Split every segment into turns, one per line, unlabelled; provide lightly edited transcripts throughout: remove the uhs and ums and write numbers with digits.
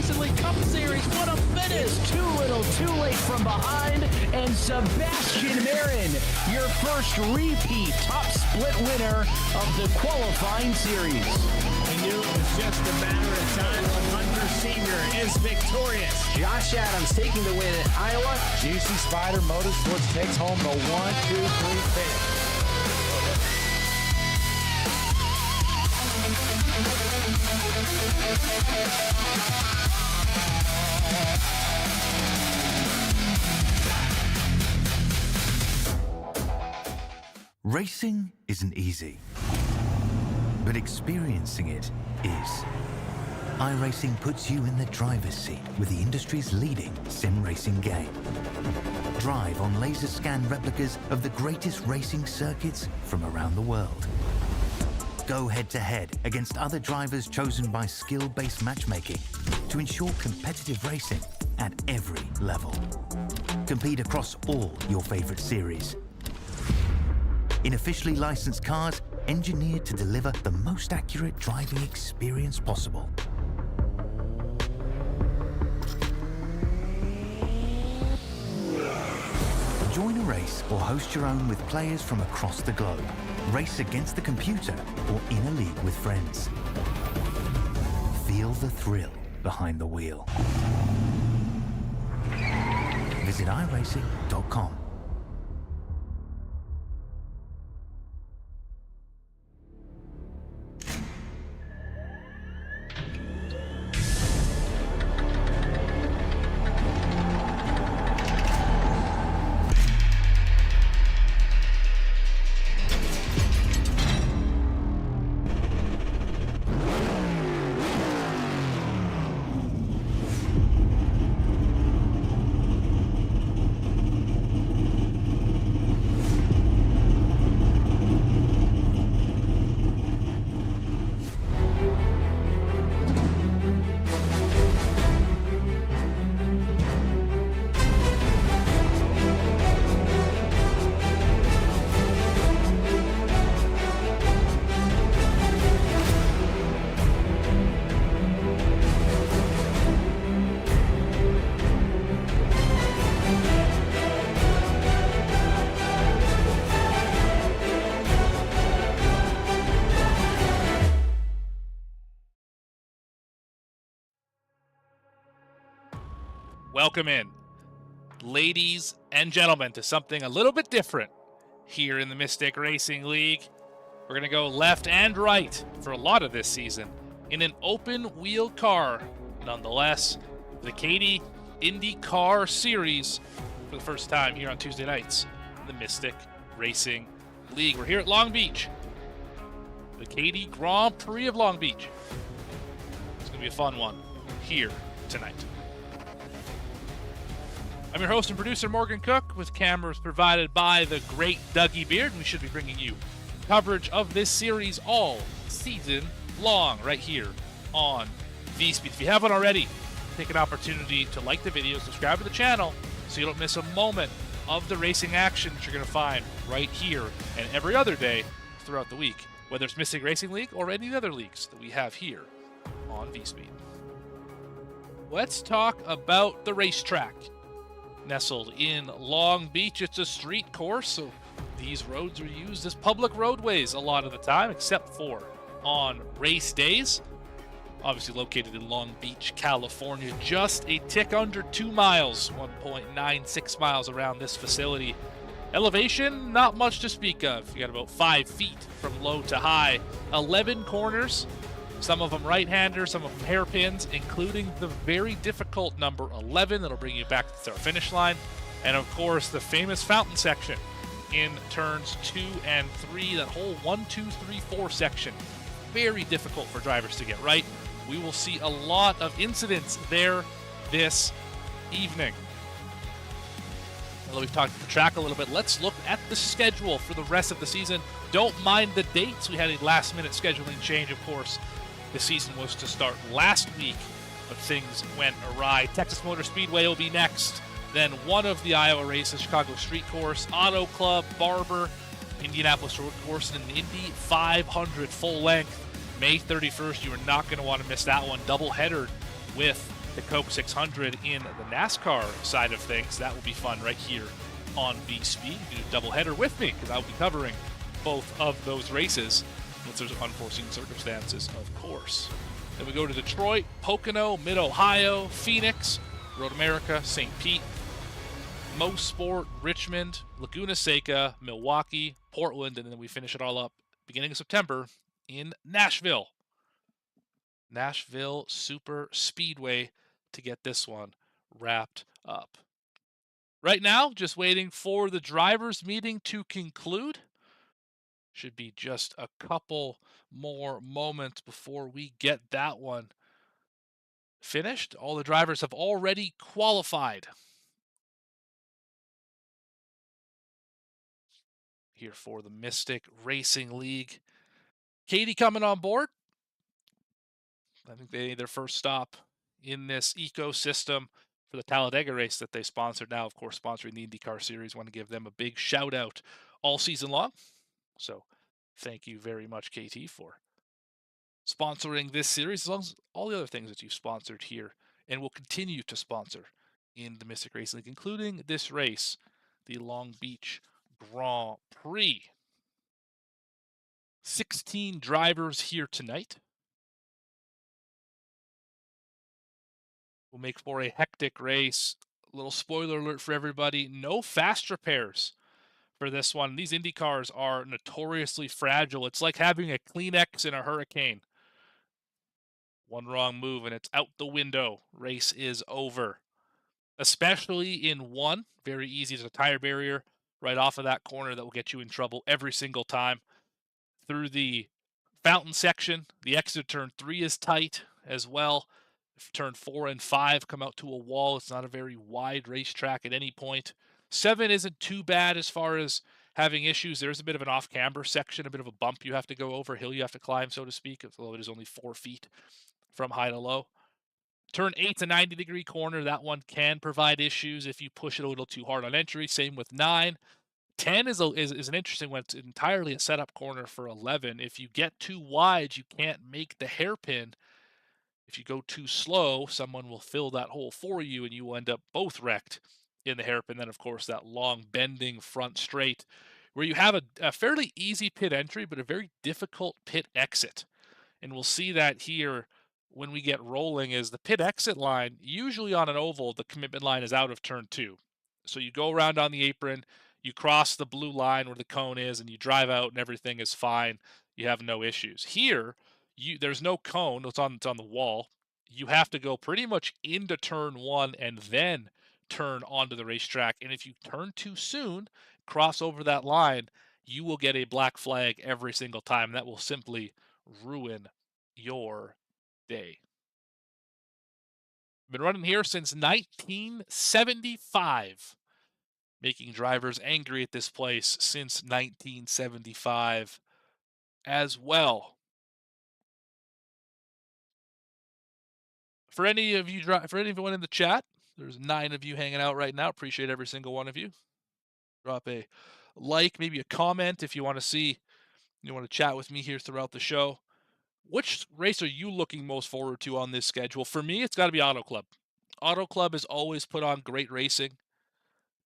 Racing League Cup Series. What a finish!
Too little, too late from behind, and Sebastian Marin, your first repeat top split winner of the qualifying series.
We knew it was just a matter of time when Hunter Sr. is victorious.
Josh Adams taking the win at Iowa.
Juicy Spider Motorsports takes home the 1-2-3 finish.
Racing isn't easy, but experiencing it is. iRacing puts you in the driver's seat with the industry's leading sim racing game. Drive on laser scan replicas of the greatest racing circuits from around the world. Go head-to-head against other drivers chosen by skill-based matchmaking to ensure competitive racing at every level. Compete across all your favorite series. In officially licensed cars, engineered to deliver the most accurate driving experience possible. Join a race or host your own with players from across the globe. Race against the computer or in a league with friends. Feel the thrill behind the wheel. Visit iRacing.com.
Welcome in, ladies and gentlemen, to something a little bit different here in the Mystic Racing League. We're going to go left and right for a lot of this season in an open-wheel car. Nonetheless, the KAYTEE IndyCar Series for the first time here on Tuesday nights in the Mystic Racing League. We're here at Long Beach, the KAYTEE Grand Prix of Long Beach. It's going to be a fun one here tonight. I'm your host and producer, Morgan Cook, with cameras provided by the great Dougie Beard. We should be bringing you coverage of this series all season long right here on V-Speed. If you haven't already, take an opportunity to like the video, subscribe to the channel so you don't miss a moment of the racing action that you're going to find right here and every other day throughout the week, whether it's Mystic Racing League or any other leagues that we have here on V-Speed. Let's talk about the racetrack. Nestled in Long Beach, it's a street course, so these roads are used as public roadways a lot of the time, except for on race days. Obviously located in Long Beach, California, just a tick under 2 miles, 1.96 miles around this facility. Elevation, not much to speak of. You got about 5 feet from low to high. 11 corners, some of them right-hander, some of them hairpins, including the very difficult number 11 that'll bring you back to the start finish line. And of course, the famous fountain section in turns 2 and 3, that whole 1, 2, 3, 4 section. Very difficult for drivers to get right. We will see a lot of incidents there this evening. Now that we've talked about the track a little bit, let's look at the schedule for the rest of the season. Don't mind the dates. We had a last-minute scheduling change, of course. The season was to start last week, but things went awry. Texas Motor Speedway will be next. Then one of the Iowa races, Chicago Street Course, Auto Club, Barber, Indianapolis Road Course, and an Indy 500 full length. May 31st, you are not going to want to miss that one. Doubleheader with the Coke 600 in the NASCAR side of things. That will be fun right here on V-Speed. You do a doubleheader with me because I'll be covering both of those races once there's unforeseen circumstances, of course. Then we go to Detroit, Pocono, Mid-Ohio, Phoenix, Road America, St. Pete, Mo Sport, Richmond, Laguna Seca, Milwaukee, Portland, and then we finish it all up beginning of September in Nashville. Nashville Super Speedway to get this one wrapped up. Right now, just waiting for the drivers' meeting to conclude. Should be just a couple more moments before we get that one finished. All the drivers have already qualified. Here for the Mystic Racing League. KAYTEE coming on board. I think they their first stop in this ecosystem for the Talladega race that they sponsored. Now, of course, sponsoring the IndyCar series. Want to give them a big shout out all season long. So thank you very much, KAYTEE, for sponsoring this series, as long as all the other things that you've sponsored here and will continue to sponsor in the Mystic Racing League, including this race, the Long Beach Grand Prix. 16 drivers here tonight. Will make for a hectic race. A little spoiler alert for everybody. No fast repairs for this one. These Indy cars are notoriously fragile. It's like having a Kleenex in a hurricane. One wrong move and it's out the window. Race is over. Especially in one. Very easy. There's a tire barrier right off of that corner that will get you in trouble every single time. Through the fountain section, the exit turn 3 is tight as well. If turn 4 and 5 come out to a wall, it's not a very wide racetrack at any point. 7 isn't too bad as far as having issues. There's a bit of an off-camber section, a bit of a bump you have to go over, hill you have to climb, so to speak, although it is only 4 feet from high to low. Turn 8's a 90-degree corner. That one can provide issues if you push it a little too hard on entry. Same with 9. 10 is an interesting one. It's entirely a setup corner for 11. If you get too wide, you can't make the hairpin. If you go too slow, someone will fill that hole for you, and you will end up both wrecked in the hairpin. Then, of course, that long bending front straight where you have a fairly easy pit entry, but a very difficult pit exit. And we'll see that here when we get rolling is the pit exit line, usually on an oval, the commitment line is out of turn 2. So you go around on the apron, you cross the blue line where the cone is, and you drive out and everything is fine. You have no issues. Here, there's no cone. It's on the wall. You have to go pretty much into turn 1 and then turn onto the racetrack. And if you turn too soon, cross over that line, you will get a black flag every single time. That will simply ruin your day. Been running here since 1975. Making drivers angry at this place since 1975 as well. For any of you, for anyone in the chat, there's 9 of you hanging out right now. Appreciate every single one of you. Drop a like, maybe a comment if you want to see, you want to chat with me here throughout the show. Which race are you looking most forward to on this schedule? For me, it's got to be Auto Club. Auto Club has always put on great racing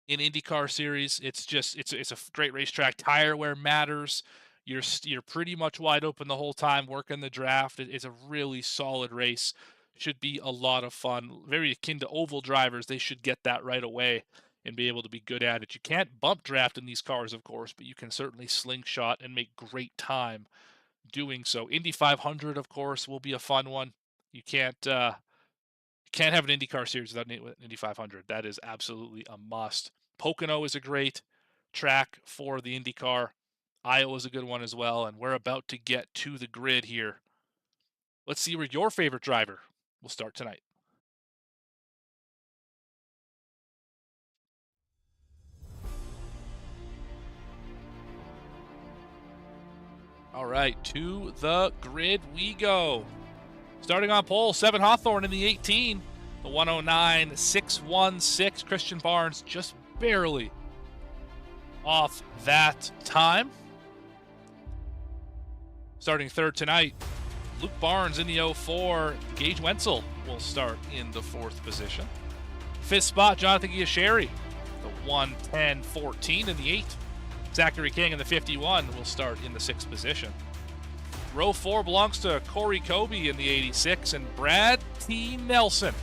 in IndyCar series. It's a great racetrack. Tire wear matters. You're pretty much wide open the whole time working the draft. It's a really solid race. Should be a lot of fun. Very akin to oval drivers. They should get that right away and be able to be good at it. You can't bump draft in these cars, of course, but you can certainly slingshot and make great time doing so. Indy 500, of course, will be a fun one. You can't have an IndyCar series without Indy 500. That is absolutely a must. Pocono is a great track for the IndyCar. Iowa is a good one as well, and we're about to get to the grid here. Let's see where your favorite driver will start tonight. All right, to the grid we go. Starting on pole, 7 Hawthorne in the 18. The 109.616. Christian Barnes just barely off that time. Starting third tonight, Luke Barnes in the 04. Gage Wenzel will start in the 4th position. 5th spot, Jonathan Giasheri, the 1:10.14 in the 8. Zachary King in the 51 will start in the 6th position. Row 4 belongs to Corey Kobe in the 86, and Brad T. Nelson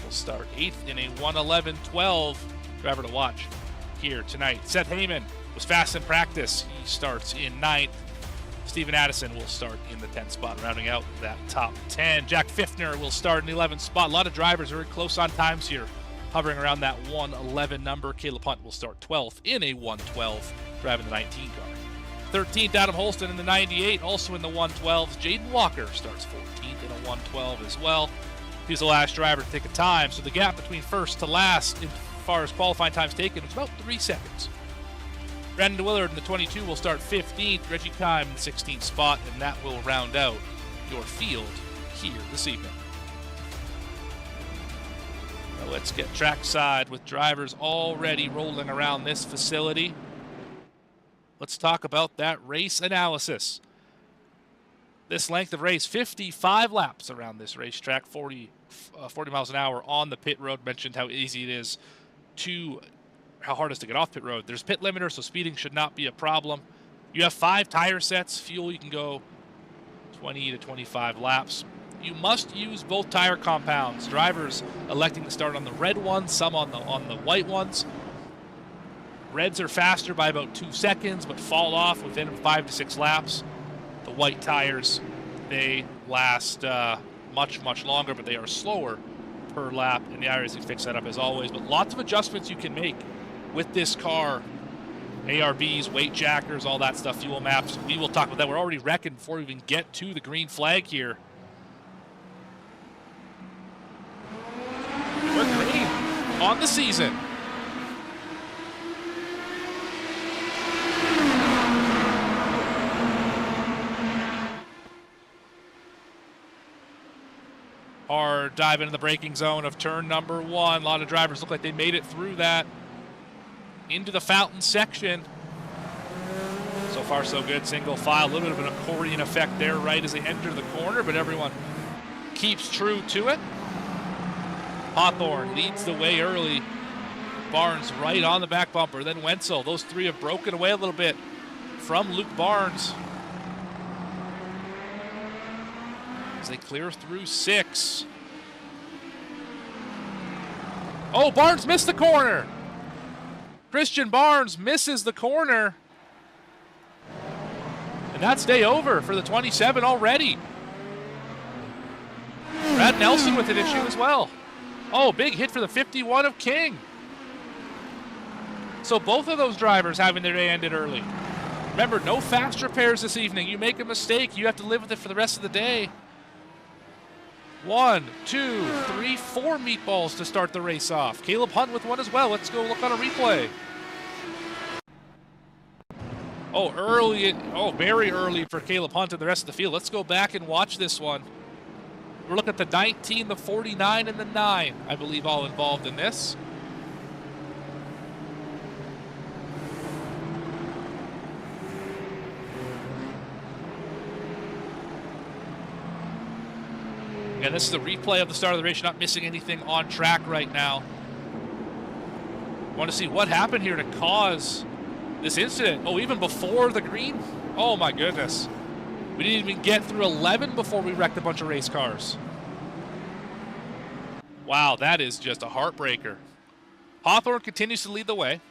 will start 8th in a 1:11.12. Driver to watch here tonight. Seth Heyman was fast in practice. He starts in 9th. Steven Addison will start in the 10th spot, rounding out that top 10. Jack Fiftner will start in the 11th spot. A lot of drivers are close on times here, hovering around that 1:11 number. Caleb Hunt will start 12th in a 1:12, driving the 19 car. 13th, Adam Holston in the 98, also in the 1:12s. Jaden Walker starts 14th in a 1:12 as well. He's the last driver to take a time, so the gap between first to last, as far as qualifying times taken, is about 3 seconds. Brandon Willard in the 22 will start 15th. Reggie Kime in the 16th spot, and that will round out your field here this evening. Now let's get trackside with drivers already rolling around this facility. Let's talk about that race analysis. This length of race, 55 laps around this racetrack, 40 miles an hour on the pit road. Mentioned how easy it is how hard it is to get off pit road. There's pit limiter, so speeding should not be a problem. You have 5 tire sets. Fuel, you can go 20 to 25 laps. You must use both tire compounds. Drivers electing to start on the red ones, some on the white ones. Reds are faster by about 2 seconds, but fall off within 5 to 6 laps. The white tires, they last much longer, but they are slower per lap, and the iRacing fix that up as always. But lots of adjustments you can make with this car. ARBs, weight jackers, all that stuff, fuel maps. We will talk about that. We're already wrecking before we even get to the green flag here. We're green on the season. Are diving into the braking zone of turn number 1. A lot of drivers look like they made it through that into the fountain section. So far, so good. Single file. A little bit of an accordion effect there right as they enter the corner, but everyone keeps true to it. Hawthorne leads the way early. Barnes right on the back bumper. Then Wenzel. Those 3 have broken away a little bit from Luke Barnes as they clear through 6. Oh, Barnes missed the corner. Christian Barnes misses the corner. And that's day over for the 27 already. Brad Nelson with an issue as well. Oh, big hit for the 51 of King. So both of those drivers having their day ended early. Remember, no fast repairs this evening. You make a mistake, you have to live with it for the rest of the day. 1, 2, 3, 4 meatballs to start the race off. Caleb Hunt with one as well. Let's go look on a replay. Very early for Caleb Hunt and the rest of the field. Let's go back and watch this one. We're looking at the 19, the 49, and the 9, I believe, all involved in this. Again, this is a replay of the start of the race. You're not missing anything on track right now. Want to see what happened here to cause this incident. Oh, even before the green? Oh my goodness. We didn't even get through 11 before we wrecked a bunch of race cars. Wow, that is just a heartbreaker. Hawthorne continues to lead the way.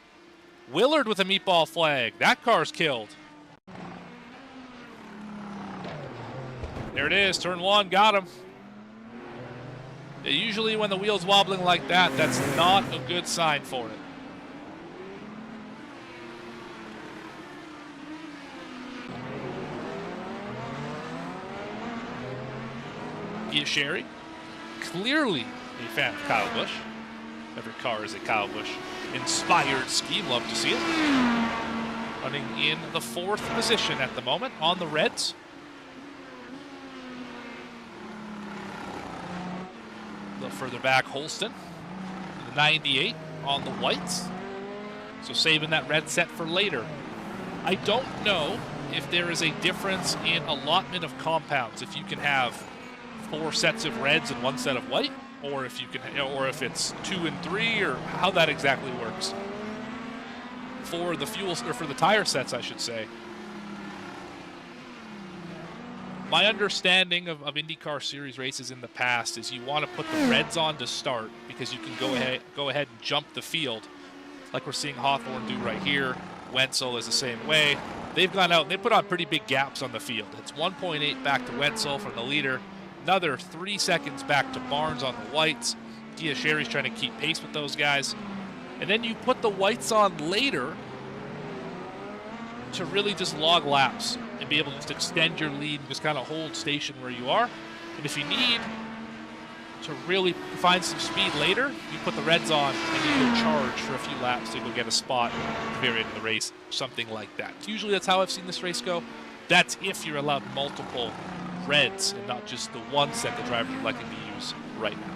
Willard with a meatball flag. That car's killed. There it is, turn 1, got him. Usually when the wheel's wobbling like that, that's not a good sign for it. Giasheri, clearly a fan of Kyle Busch. Every car is a Kyle Busch inspired scheme. Love to see it. Running in the 4th position at the moment on the reds. A little further back, Holston, the 98 on the whites. So saving that red set for later. I don't know if there is a difference in allotment of compounds, if you can have 4 sets of reds and 1 set of white, or if you can, or if it's 2 and 3, or how that exactly works for the fuels, or for the tire sets, I should say. My understanding of IndyCar Series races in the past is you want to put the reds on to start because you can go ahead and jump the field, like we're seeing Hawthorne do right here. Wenzel is the same way. They've gone out and they put on pretty big gaps on the field. It's 1.8 back to Wenzel from the leader, another 3 seconds back to Barnes on the whites. Sherry's trying to keep pace with those guys. And then you put the whites on later to really just log laps and be able to just extend your lead and just kind of hold station where you are. And if you need to really find some speed later, you put the reds on and you go charge for a few laps to go get a spot at the very end of the race, something like that. Usually that's how I've seen this race go. That's if you're allowed multiple reds and not just the one set the drivers are liking to use right now.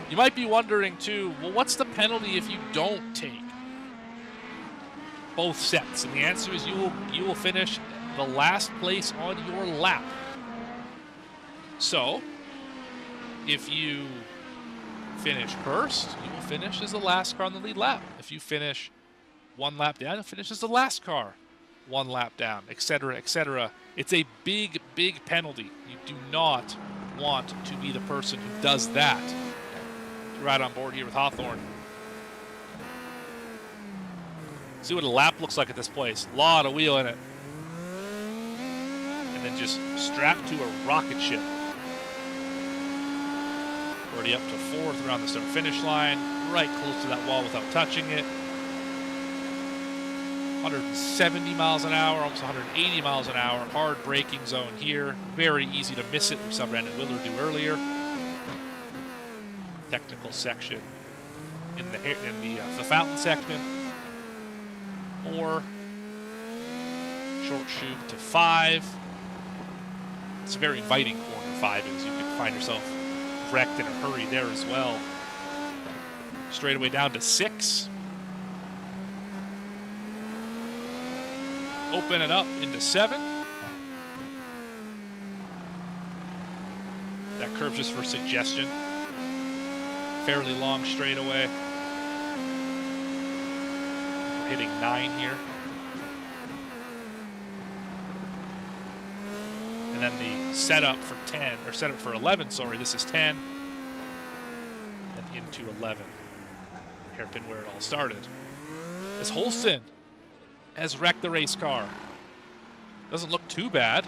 You might be wondering too, well, what's the penalty if you don't take both sets? And the answer is you will finish the last place on your lap. So, if you finish first, you will finish as the last car on the lead lap. If you finish 1 lap down, you'll finish as the last car 1 lap down, etc., etc. It's a big, big penalty. You do not want to be the person who does that. Right on board here with Hawthorne. See what a lap looks like at this place. A lot of wheel in it. And then just strapped to a rocket ship. Already up to 4th around the start finish line, right close to that wall without touching it. 170 miles an hour, almost 180 miles an hour. Hard braking zone here. Very easy to miss it. We saw Brandon Willard do earlier. Technical section in the fountain section. 4. Short shoot to 5. It's a very inviting corner 5 is. You can find yourself wrecked in a hurry there as well. Straight away down to 6. Open it up into 7. That curve just for suggestion. Fairly long straightaway. We're hitting 9 here. And then the setup for 10, or setup for 11, sorry, this is 10. And into 11. Hairpin where it all started. As Holston has wrecked the race car. Doesn't look too bad.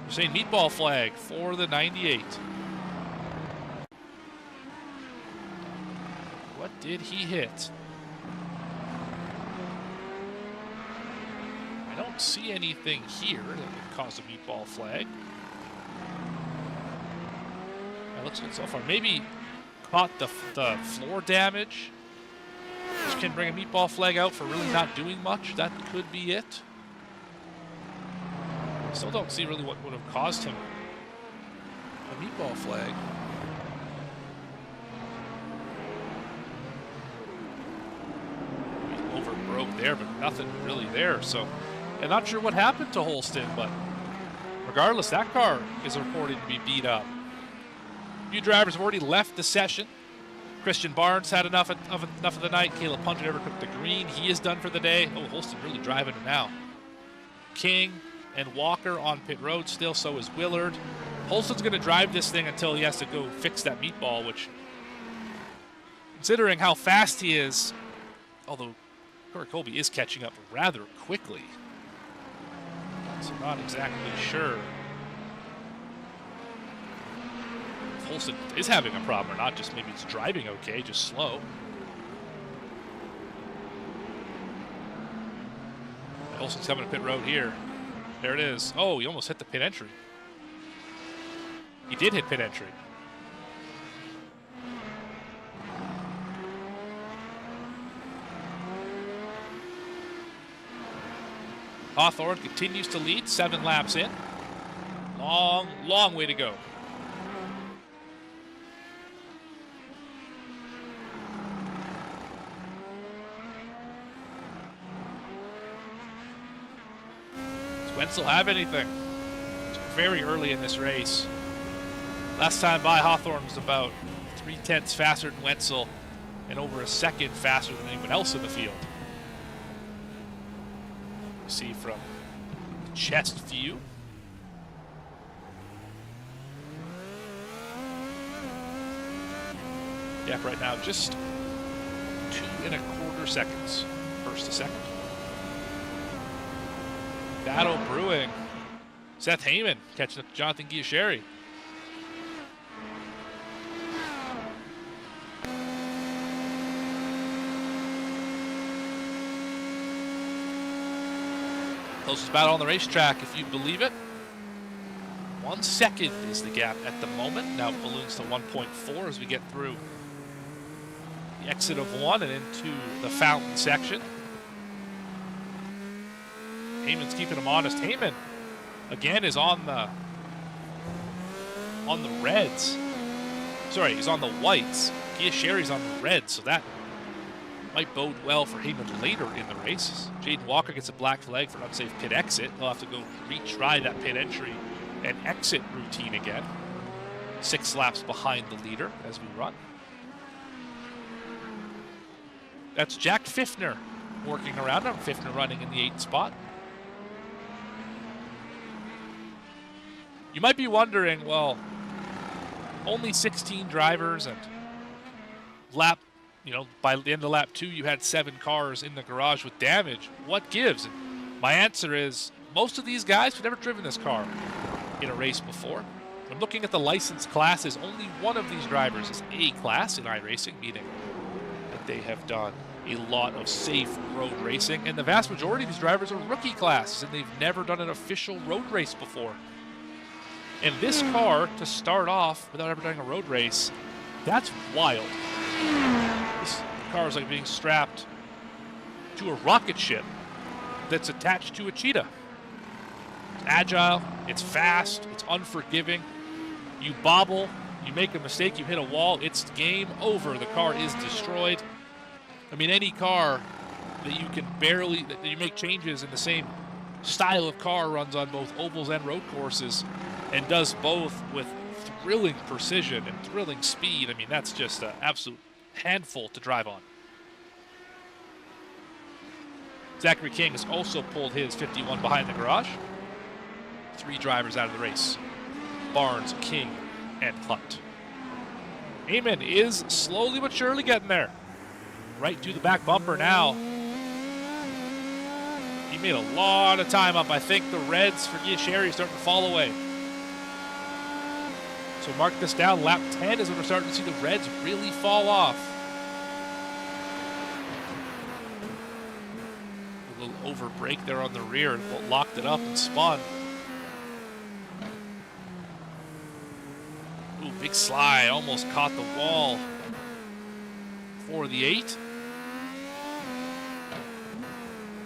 We're saying meatball flag for the 98. What did he hit? I don't see anything here that would cause a meatball flag. That looks good so far. Maybe caught the floor damage, which can bring a meatball flag out for really not doing much. That could be it. Still don't see really what would have caused him a meatball flag. He overbroke there, but nothing really there. So I'm not sure what happened to Holston, but regardless, that car is reported to be beat up. A few drivers have already left the session. Christian Barnes had enough of the night. Caleb Punter never took the green. He is done for the day. Oh, Holston really driving it now. King and Walker on pit road still, so is Willard. Holston's going to drive this thing until he has to go fix that meatball, which, considering how fast he is, although Corey Colby is catching up rather quickly, so not exactly sure if Holston is having a problem or not. Just maybe it's driving okay, just slow. Holston's coming to pit road here. There it is. Oh, he almost hit the pit entry. He did hit pit entry. Hawthorne continues to lead, 7 laps in. Long, long way to go. Does Wenzel have anything? It's very early in this race. Last time by, Hawthorne was about 0.3 faster than Wenzel and over a second faster than anyone else in the field. You see from the chest view. Gap right now just 2.25 seconds, first to second. Battle brewing. Seth Heyman catching up to Jonathan Giasheri. Closest battle on the racetrack, if you believe it. 1 second is the gap at the moment. Now it balloons to 1.4 as we get through the exit of 1 and into the fountain section. Heyman's keeping him honest. Heyman, again, is on the reds. Sorry, he's on the whites. Giasheri's on the reds, so that might bode well for Heyman later in the race. Jaden Walker gets a black flag for an unsafe pit exit. He'll have to go retry that pit entry and exit routine again. 6 laps behind the leader as we run. That's Jack Pfiffner working around him. Pfiffner running in the 8th spot. You might be wondering, well, only 16 drivers and by the end of lap 2, you had 7 cars in the garage with damage. What gives? And my answer is most of these guys have never driven this car in a race before. I'm looking at the licensed classes. Only one of these drivers is A class in iRacing, meaning that they have done a lot of safe road racing. And the vast majority of these drivers are rookie classes, and they've never done an official road race before. And this car, to start off without ever doing a road race, that's wild. This car is like being strapped to a rocket ship that's attached to a cheetah. It's agile, it's fast, it's unforgiving. You bobble, you make a mistake, you hit a wall, it's game over. The car is destroyed. I mean, any car that you can that you make changes in the same style of car runs on both ovals and road courses and does both with thrilling precision and thrilling speed. I mean, that's just an absolute handful to drive on. Zachary King has also pulled his 51 behind the garage. 3 drivers out of the race. Barnes, King, and Hunt. Heyman is slowly but surely getting there. Right to the back bumper now. He made a lot of time up. I think the reds for Giasheri is starting to fall away. So mark this down. Lap 10 is when we're starting to see the reds really fall off. A little over brake there on the rear. Locked it up and spun. Ooh, big slide. Almost caught the wall for the 8.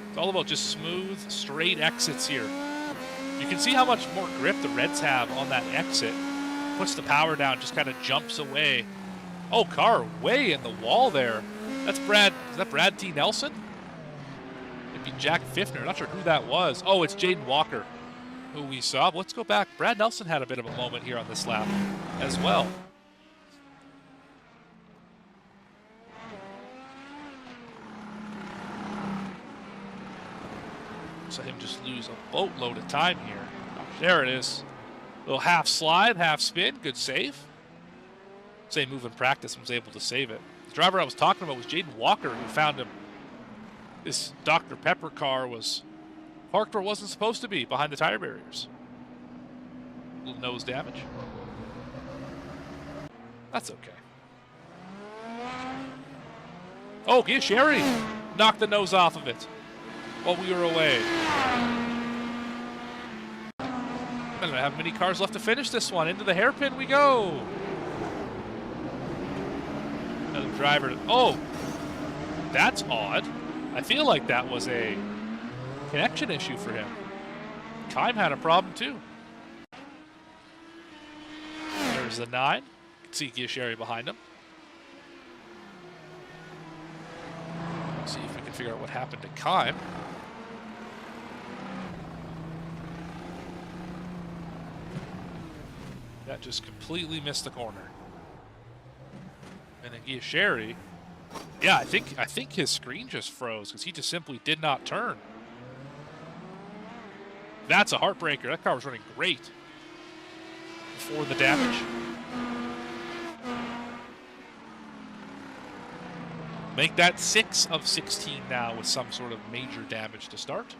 It's all about just smooth, straight exits here. You can see how much more grip the reds have on that exit. Puts the power down, just kind of jumps away. Oh, car way in the wall there. That's Brad. Is that Brad T. Nelson? It'd be Jack Pfiffner. Not sure who that was. Oh, it's Jaden Walker, who we saw. Let's go back. Brad Nelson had a bit of a moment here on this lap as well. So him just lose a boatload of time here. There it is. Little half slide, half spin, good save. Same move in practice and was able to save it. The driver I was talking about was Jaden Walker, who found him. This Dr. Pepper car was parked where it wasn't supposed to be, behind the tire barriers. A little nose damage. That's okay. Oh, Giasheri knocked the nose off of it while we were away. I don't have many cars left to finish this one. Into the hairpin we go. Another driver. Oh, that's odd. I feel like that was a connection issue for him. Kime had a problem too. There's the 9. You can see Giasheri behind him. See if we can figure out what happened to Kime. That just completely missed the corner. And then Sherry, yeah, I think his screen just froze because he just simply did not turn. That's a heartbreaker. That car was running great before the damage. Make that 6 of 16 now with some sort of major damage to start.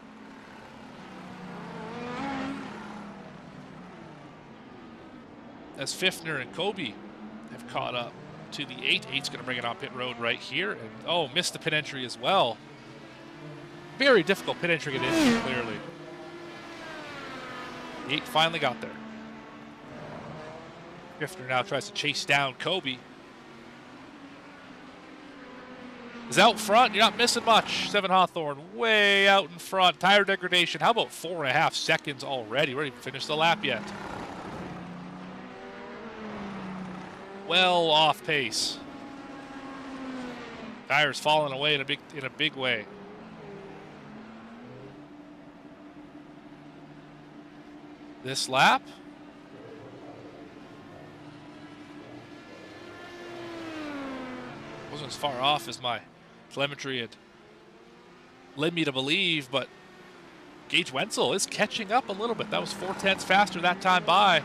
As Pfiffner and Kobe have caught up to the 8. 8's going to bring it on pit road right here. And, oh, missed the pit entry as well. Very difficult pit entry to get into, clearly. The 8 finally got there. Pfiffner now tries to chase down Kobe. Is out front. You're not missing much. 7 Hawthorne way out in front. Tire degradation. How about 4.5 seconds already? We haven't even finished the lap yet. Well off pace. Tires falling away in a big way. This lap. Wasn't as far off as my telemetry had led me to believe, but Gage Wenzel is catching up a little bit. That was 0.4 faster that time by.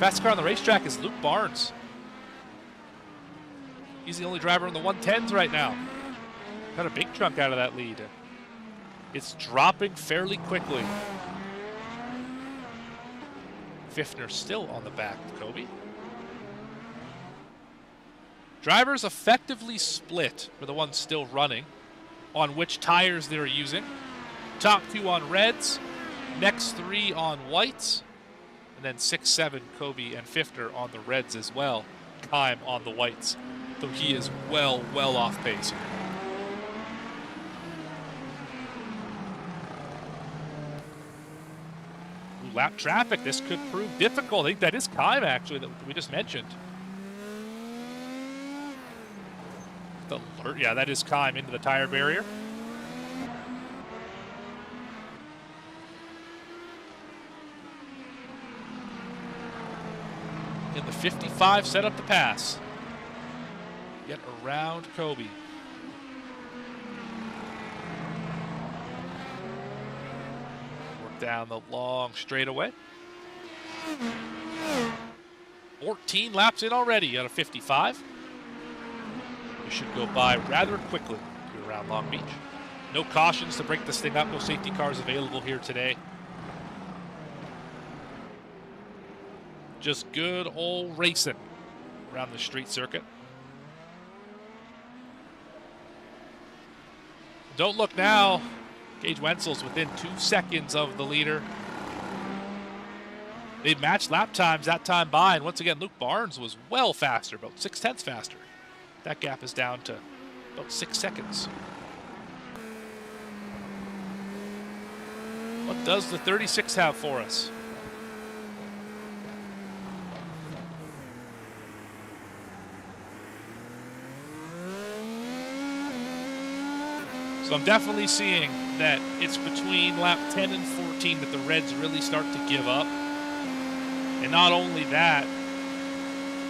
Fastest car on the racetrack is Luke Barnes. He's the only driver in the 110s right now. Got a big chunk out of that lead. It's dropping fairly quickly. Pfiffner still on the back of Kobe. Drivers effectively split for the ones still running on which tires they're using. Top 2 on reds, next 3 on whites, and then 6, 7, Kobe and Pfiffner on the reds as well. Kime on the whites, though he is well off pace. Lap traffic, this could prove difficult. I think that is Kime, actually, that we just mentioned. Yeah, that is Kime into the tire barrier. In the 55, set up the pass. Get around Kobe. Work down the long straightaway. 14 laps in already out of 55. You should go by rather quickly here around Long Beach. No cautions to break this thing up. No safety cars available here today. Just good old racing around the street circuit. Don't look now. Gage Wenzel's within 2 seconds of the leader. They matched lap times that time by, and once again, Luke Barnes was well faster, about 0.6 faster. That gap is down to about 6 seconds. What does the 36 have for us? So I'm definitely seeing that it's between lap 10 and 14 that the Reds really start to give up. And not only that,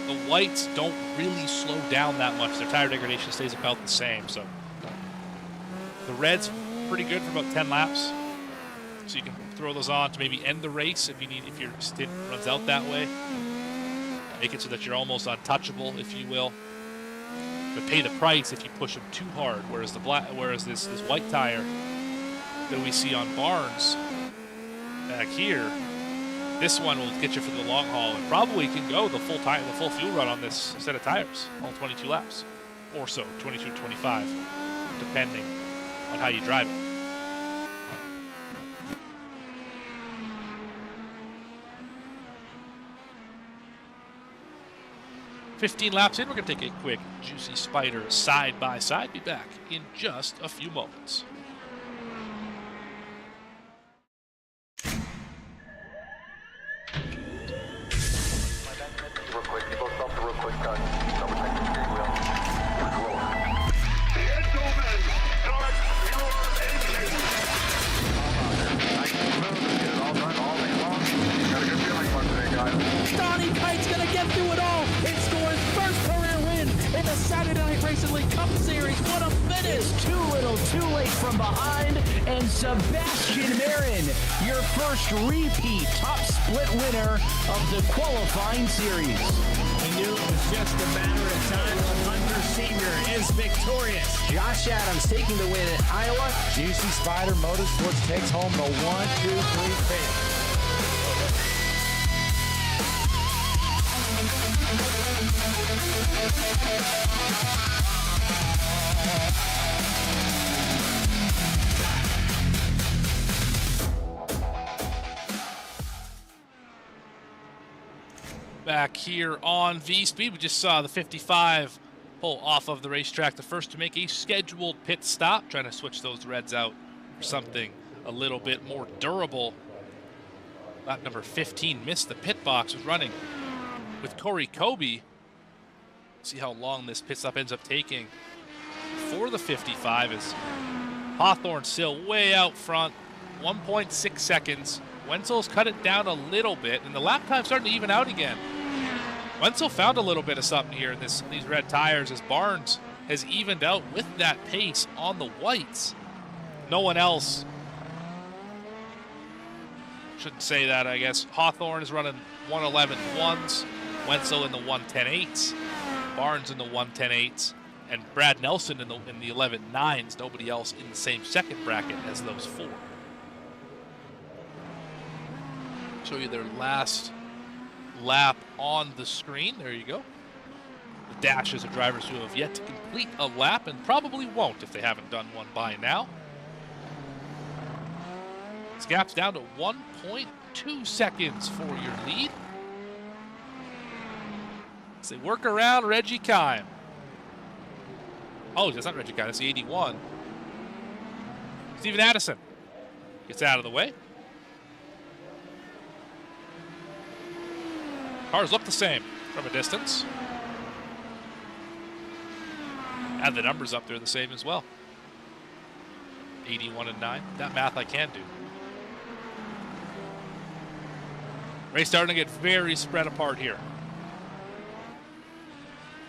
the whites don't really slow down that much. Their tire degradation stays about the same. So the Reds pretty good for about 10 laps. So you can throw those on to maybe end the race if your stint runs out that way. Make it so that you're almost untouchable, if you will. But pay the price if you push them too hard. Whereas this white tire that we see on Barnes back here, this one will get you for the long haul and probably can go the full fuel run on this set of tires, all 22 laps, or so, 22 to 25, depending on how you drive it. $15 laps in, we're going to take a quick Juicy Spider side by side. Be back in just a few moments.
Starting too late from behind, and Sebastian Marin, your first repeat top split winner of the qualifying series.
We knew it was just a matter of time. Hunter Sr. is victorious.
Josh Adams taking the win at Iowa.
Juicy Spider Motorsports takes home the 1-2-3 finish.
Back here on V-Speed, we just saw the 55 pull off of the racetrack, the first to make a scheduled pit stop, trying to switch those reds out for something a little bit more durable. Lap number 15 missed the pit box, was running with Corey Kobe. See how long this pit stop ends up taking for the 55 is Hawthorne still way out front, 1.6 seconds. Wenzel's cut it down a little bit, and the lap time's starting to even out again. Wenzel found a little bit of something here in these red tires as Barnes has evened out with that pace on the whites. No one else. Shouldn't say that, I guess. Hawthorne is running 111.1s, Wenzel in the 110.8s, Barnes in the 110.8s, and Brad Nelson in the 11.9s. Nobody else in the same second bracket as those four. Show you their last lap on the screen. There you go. The dashes of drivers who have yet to complete a lap and probably won't if they haven't done one by now. This gap's down to 1.2 seconds for your lead. As they work around Reggie Kime. Oh, that's not Reggie Kime, that's the 81. Steven Addison gets out of the way. Cars look the same from a distance. Add the numbers up, they're the same as well. 81 and 9. That math I can do. Race starting to get very spread apart here.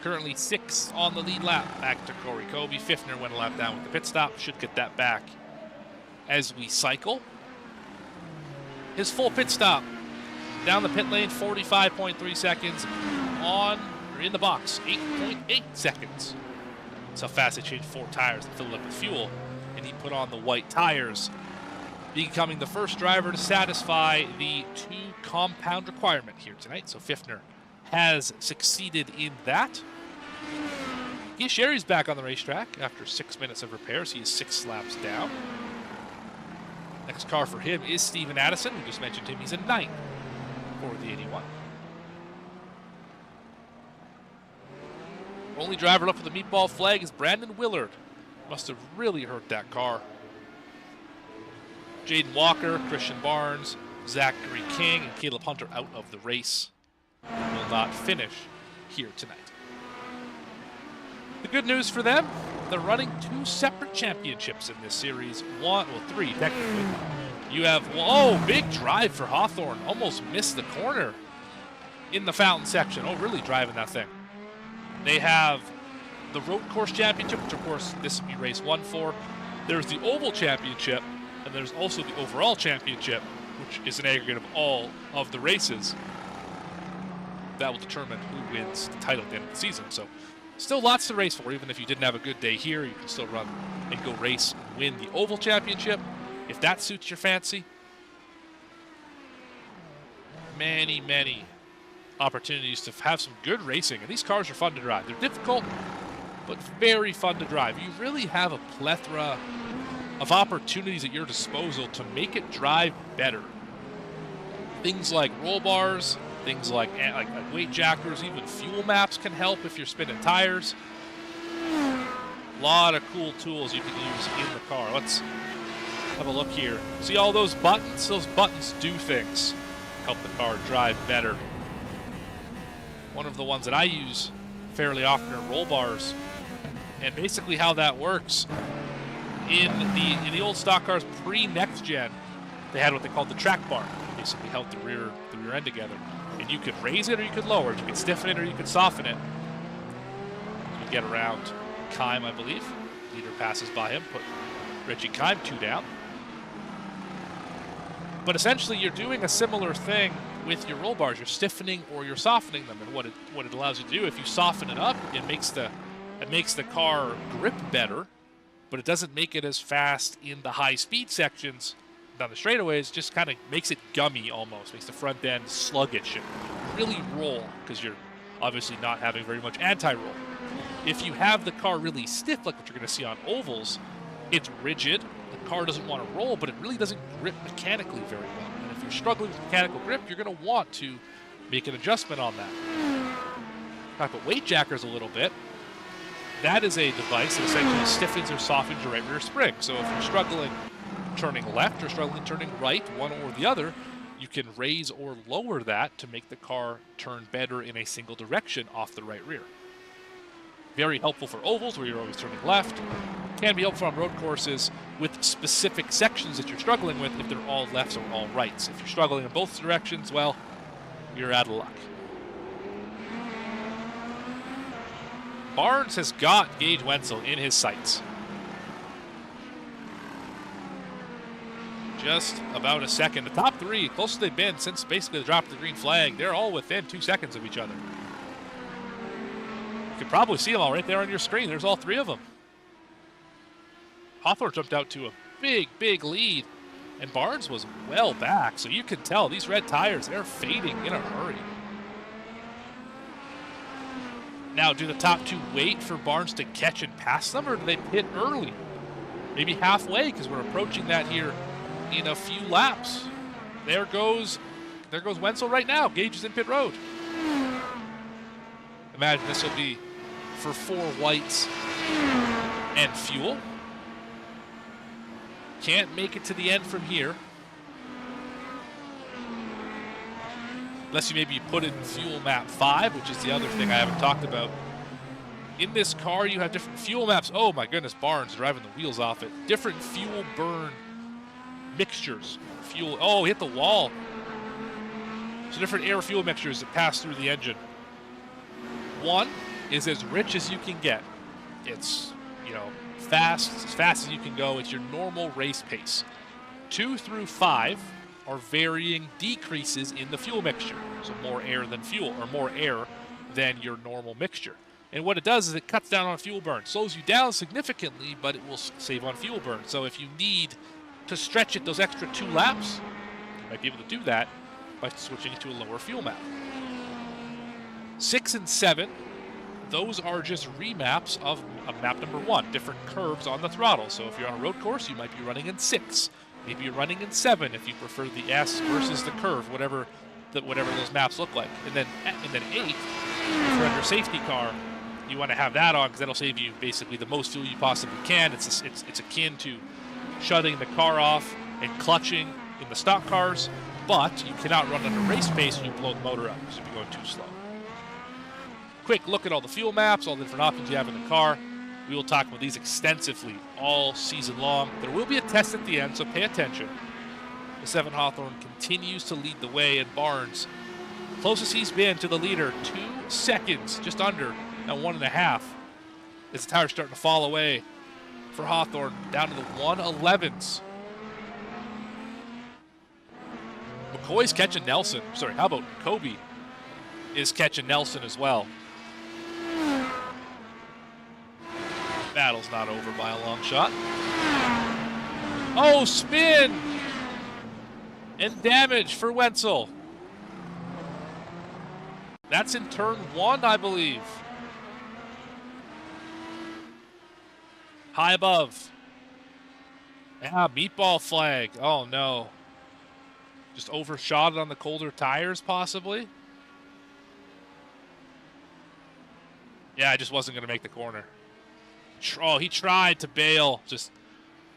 Currently 6 on the lead lap. Back to Corey Kobe. Fiffner went a lap down with the pit stop. Should get that back as we cycle. His full pit stop. Down the pit lane, 45.3 seconds. In the box, 8.8 seconds. That's how fast they changed 4 tires and filled up with fuel. And he put on the white tires, becoming the first driver to satisfy the 2 compound requirement here tonight. So Fiffner has succeeded in that. Keith Sherry's back on the racetrack after 6 minutes of repairs. He is 6 laps down. Next car for him is Steven Addison. We just mentioned him. He's a 9th. For the 81. Only driver left with the meatball flag is Brandon Willard. Must have really hurt that car. Jaden Walker, Christian Barnes, Zachary King, and Caleb Hunter out of the race. Will not finish here tonight. The good news for them, they're running 2 separate championships in this series. 3 technically. You have, big drive for Hawthorne. Almost missed the corner in the fountain section. Oh, really driving that thing. They have the road course championship, which of course this would be race 1 for. There's the oval championship, and there's also the overall championship, which is an aggregate of all of the races. That will determine who wins the title at the end of the season. So still lots to race for. Even if you didn't have a good day here, you can still run and go race and win the oval championship. If that suits your fancy, many opportunities to have some good racing. And these cars are fun to drive. They're difficult, but very fun to drive. You really have a plethora of opportunities at your disposal to make it drive better. Things like roll bars, things like weight jackers, even fuel maps can help if you're spinning tires. A lot of cool tools you can use in the car. Let's have a look here. See all those buttons? Those buttons do things. Help the car drive better. One of the ones that I use fairly often are roll bars. And basically how that works, in the old stock cars pre-next gen, they had what they called the track bar. Basically held the rear end together. And you could raise it or you could lower it. You could stiffen it or you could soften it. You get around Kime, I believe. Leader passes by him, Richie Kime 2 down. But essentially, you're doing a similar thing with your roll bars. You're stiffening or you're softening them. And what it allows you to do, if you soften it up, it makes the car grip better, but it doesn't make it as fast in the high-speed sections down the straightaways. Just kind of makes it gummy almost, makes the front end sluggish and really roll, because you're obviously not having very much anti-roll. If you have the car really stiff, like what you're going to see on ovals, it's rigid. The car doesn't want to roll, but it really doesn't grip mechanically very well. And if you're struggling with mechanical grip, you're going to want to make an adjustment on that. Talk about weight jackers a little bit. That is a device that essentially stiffens or softens your right rear spring. So if you're struggling turning left or struggling turning right, one or the other, you can raise or lower that to make the car turn better in a single direction off the right rear. Very helpful for ovals where you're always turning left. Can be helpful on road courses with specific sections that you're struggling with if they're all lefts or all rights. If you're struggling in both directions, well, you're out of luck. Barnes has got Gage Wenzel in his sights. Just about a second. The top three, closest they've been since basically the drop of the green flag, they're all within 2 seconds of each other. You can probably see them all right there on your screen. There's all three of them. Hawthorne jumped out to a big, big lead, and Barnes was well back, so you can tell these red tires, they're fading in a hurry. Now, do the top two wait for Barnes to catch and pass them, or do they pit early? Maybe halfway, because we're approaching that here in a few laps. There goes Wenzel right now. Gage is in pit road. Imagine this will be for 4 whites and fuel. Can't make it to the end from here. Unless you maybe put it in fuel map 5, which is the other thing I haven't talked about. In this car, you have different fuel maps. Oh my goodness, Barnes driving the wheels off it. Different fuel burn mixtures. Fuel, oh, hit the wall. So different air fuel mixtures that pass through the engine. One is as rich as you can get. It's, fast, as fast as you can go. It's your normal race pace. 2 through 5 are varying decreases in the fuel mixture. So more air than fuel, or more air than your normal mixture. And what it does is it cuts down on fuel burn. Slows you down significantly, but it will save on fuel burn. So if you need to stretch it those extra 2 laps, you might be able to do that by switching it to a lower fuel map. 6 and 7, those are just remaps of map number 1, different curves on the throttle. So if you're on a road course, you might be running in 6. Maybe you're running in 7 if you prefer the S versus the curve, whatever those maps look like. And then 8, if you're under safety car, you want to have that on because that'll save you basically the most fuel you possibly can. It's akin to shutting the car off and clutching in the stock cars, but you cannot run under race pace when you blow the motor up because you'll be going too slow. Quick look at all the fuel maps, all the different options you have in the car. We will talk about these extensively all season long. There will be a test at the end, so pay attention. The 7 Hawthorne continues to lead the way, and Barnes, closest he's been to the leader, 2 seconds, just under, now 1.5, as the tire's starting to fall away for Hawthorne, down to the 111s. McCoy's catching Nelson. Sorry, how about Kobe is catching Nelson as well. Battle's not over by a long shot. Oh, spin! And damage for Wenzel. That's in turn 1, I believe. High above. Yeah, meatball flag. Oh, no. Just overshot it on the colder tires, possibly. Yeah, I just wasn't going to make the corner. Oh, he tried to bail. Just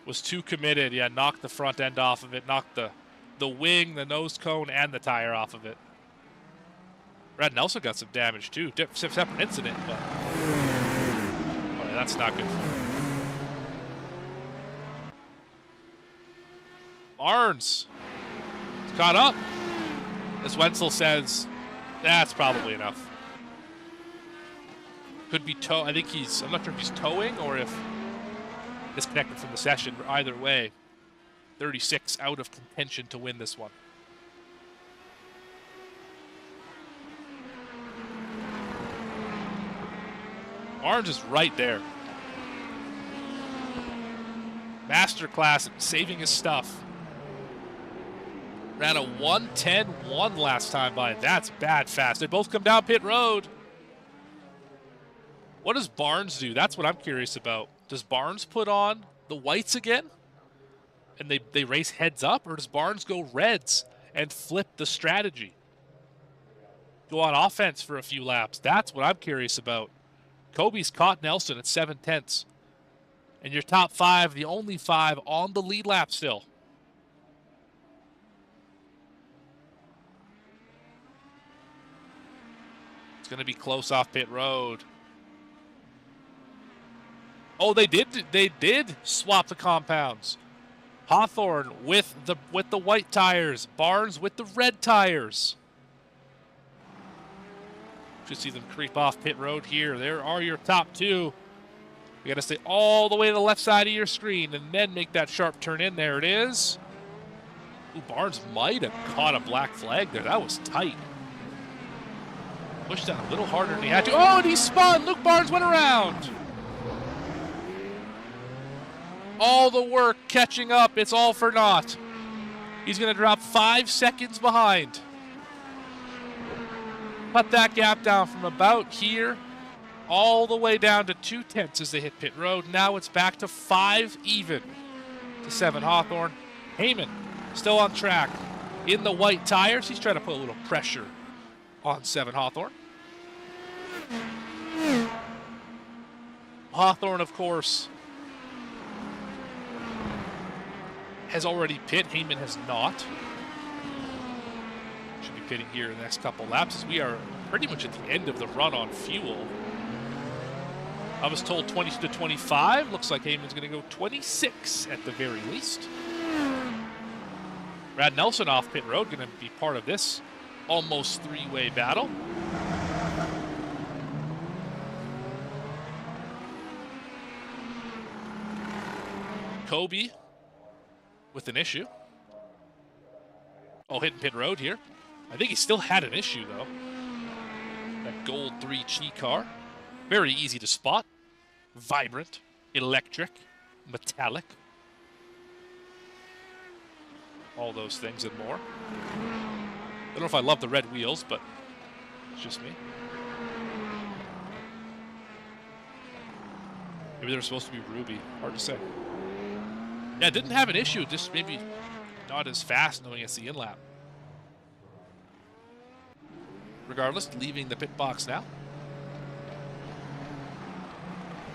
was too committed. Yeah, knocked the front end off of it. Knocked the wing, the nose cone, and the tire off of it. Brad Nelson got some damage, too. Separate incident, but oh, that's not good. Barnes is caught up. As Wenzel says, that's probably enough. Could be tow. I think I'm not sure if he's towing or if disconnected from the session. Either way, 36 out of contention to win this one. Barnes is right there. Masterclass at saving his stuff. Ran a 1:10.1 last time by. That's bad fast. They both come down pit road. What does Barnes do? That's what I'm curious about. Does Barnes put on the whites again? And they race heads up? Or does Barnes go reds and flip the strategy? Go on offense for a few laps? That's what I'm curious about. Kobe's caught Nelson at 7/10. And your top 5, the only 5 on the lead lap still. It's going to be close off pit road. Oh, they did swap the compounds. Hawthorne with the white tires, Barnes with the red tires. Just see them creep off pit road here. There are your top 2. You got to stay all the way to the left side of your screen and then make that sharp turn in. There it is. Ooh, Barnes might have caught a black flag there. That was tight. Pushed down a little harder than he had to. Oh, and he spun. Luke Barnes went around. All the work catching up. It's all for naught. He's going to drop 5 seconds behind. Cut that gap down from about here all the way down to 2/10 as they hit pit road. Now it's back to 5 even to 7 Hawthorne. Heyman still on track in the white tires. He's trying to put a little pressure on 7 Hawthorne. Hawthorne, of course, has already pit. Heyman has not. Should be pitting here in the next couple laps as we are pretty much at the end of the run on fuel. I was told 20 to 25. Looks like Heyman's going to go 26 at the very least. Brad Nelson off pit road, going to be part of this almost 3-way battle. Kobe with an issue. Oh, hitting pit road here. I think he still had an issue, though. That gold 3G car. Very easy to spot. Vibrant, electric, metallic. All those things and more. I don't know if I love the red wheels, but it's just me. Maybe they're supposed to be ruby. Hard to say. Yeah, didn't have an issue. Just maybe not as fast knowing it's the in-lap. Regardless, leaving the pit box now.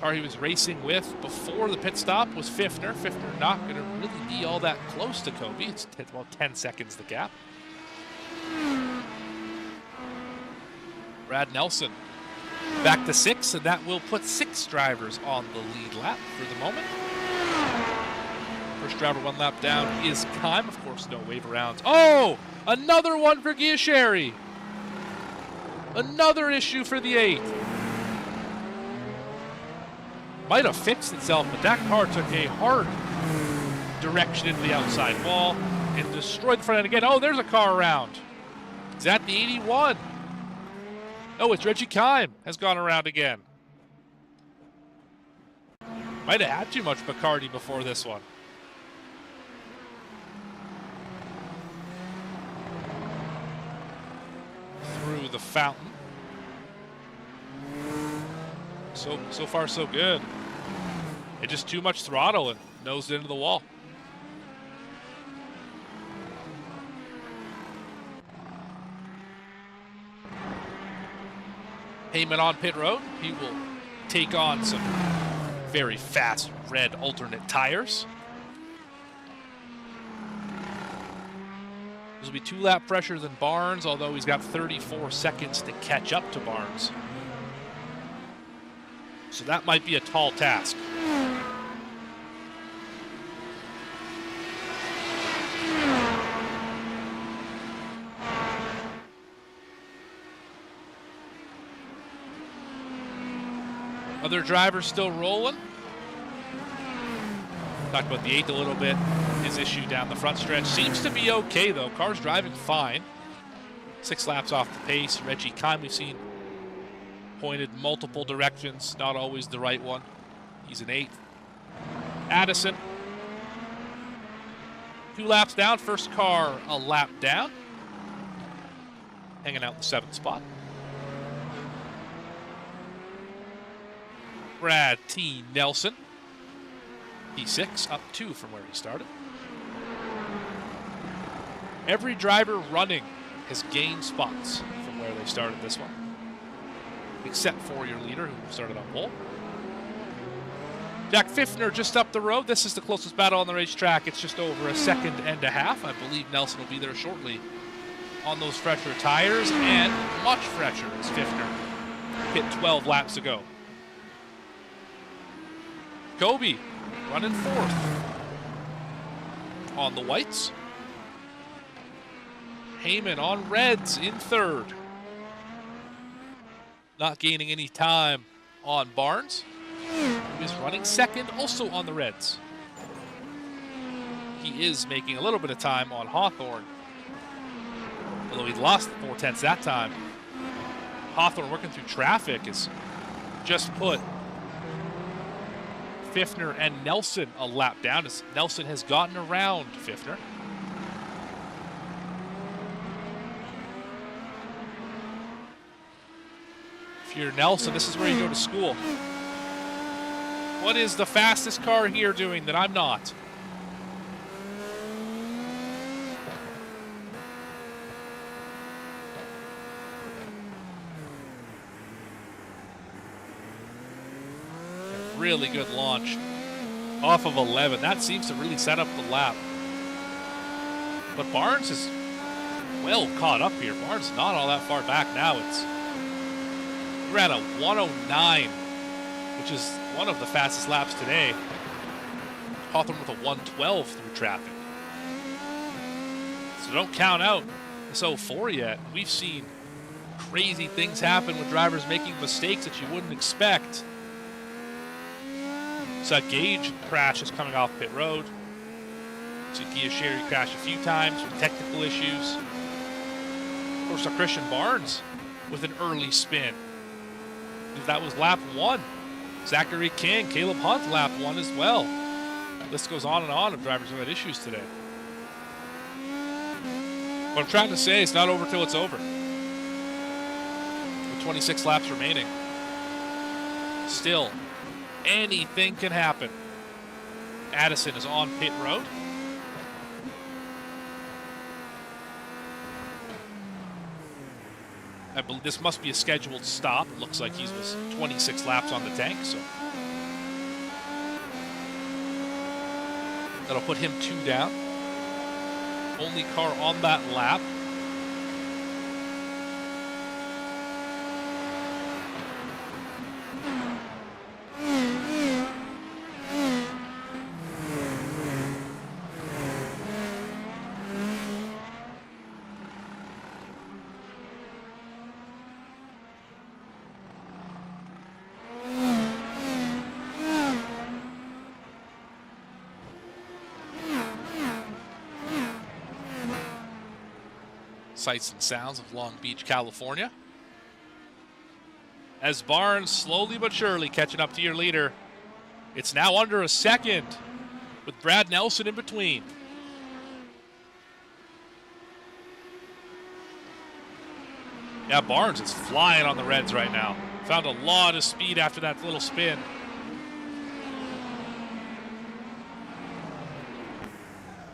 Car he was racing with before the pit stop was Fiffner. Fiffner not going to really be all that close to Kobe. It's about 10 seconds the gap. Brad Nelson back to 6, and that will put 6 drivers on the lead lap for the moment. First driver 1 lap down is Kime. Of course, no wave arounds. Oh, another one for Giasheri. Another issue for the 8. Might have fixed itself, but that car took a hard direction into the outside wall and destroyed the front end again. Oh, there's a car around. Is that the 81? Oh, it's Reggie Kime has gone around again. Might have had too much Bacardi before this one. Through the fountain. So far, so good. It just too much throttle and nosed into the wall. Heyman on pit road. He will take on some very fast red alternate tires. This will be 2-lap pressure than Barnes, although he's got 34 seconds to catch up to Barnes. So that might be a tall task. Other drivers still rolling. Talked about the 8th a little bit. His issue down the front stretch seems to be okay, though. Car's driving fine. 6 laps off the pace. Reggie Kime, we've seen pointed multiple directions, not always the right one. He's an 8th. Addison, 2 laps down. First car a lap down. Hanging out in the 7th spot. Brad T. Nelson, P6, up 2 from where he started. Every driver running has gained spots from where they started this one, except for your leader, who started on pole. Jack Pfiffner just up the road. This is the closest battle on the racetrack. It's just over a second and a half. I believe Nelson will be there shortly on those fresher tires, and much fresher as Pfiffner hit 12 laps ago. Kobe running 4th on the whites. Heyman on reds in 3rd. Not gaining any time on Barnes. He is running 2nd, also on the reds. He is making a little bit of time on Hawthorne, although he lost 4/10 that time. Hawthorne, working through traffic, has just put Pfiffner and Nelson a lap down, as Nelson has gotten around Pfiffner. If you're Nelson, this is where you go to school. What is the fastest car here doing that I'm not? Really good launch off of 11. That seems to really set up the lap. But Barnes is well caught up here. Barnes is not all that far back now. He ran a 109, which is one of the fastest laps today. Hawthorne with a 112 through traffic. So don't count out this 04 yet. We've seen crazy things happen with drivers making mistakes that you wouldn't expect. So Gage crashes coming off pit road. So Sherry crashed a few times with technical issues. Of course, Christian Barnes with an early spin. That was lap 1. Zachary King, Caleb Hunt, lap 1 as well. List goes on and on of drivers who had issues today. What I'm trying to say is not over till it's over. With 26 laps remaining. Still, anything can happen. Addison is on pit road. I believe this must be a scheduled stop. It looks like he was 26 laps on the tank, so that'll put him 2 down. Only car on that lap. Sights and sounds of Long Beach, California. As Barnes slowly but surely catching up to your leader. It's now under a second with Brad Nelson in between. Yeah, Barnes is flying on the reds right now. Found a lot of speed after that little spin.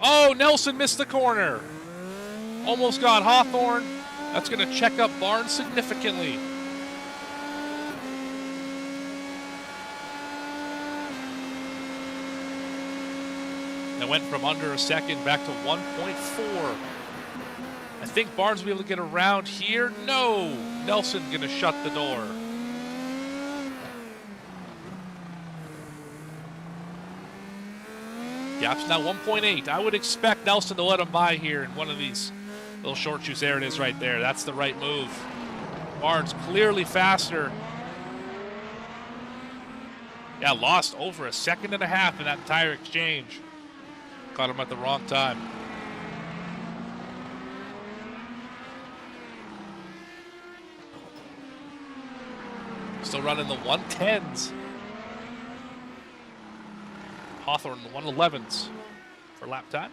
Oh, Nelson missed the corner. Almost got Hawthorne. That's going to check up Barnes significantly. That went from under a second back to 1.4. I think Barnes will be able to get around here. No! Nelson going to shut the door. Gap's now 1.8. I would expect Nelson to let him by here in one of these little short shoes. There it is right there. That's the right move. Barnes clearly faster. Yeah, lost over a second and a half in that tire exchange. Caught him at the wrong time. Still running the 110s. Hawthorne the 111s for lap time.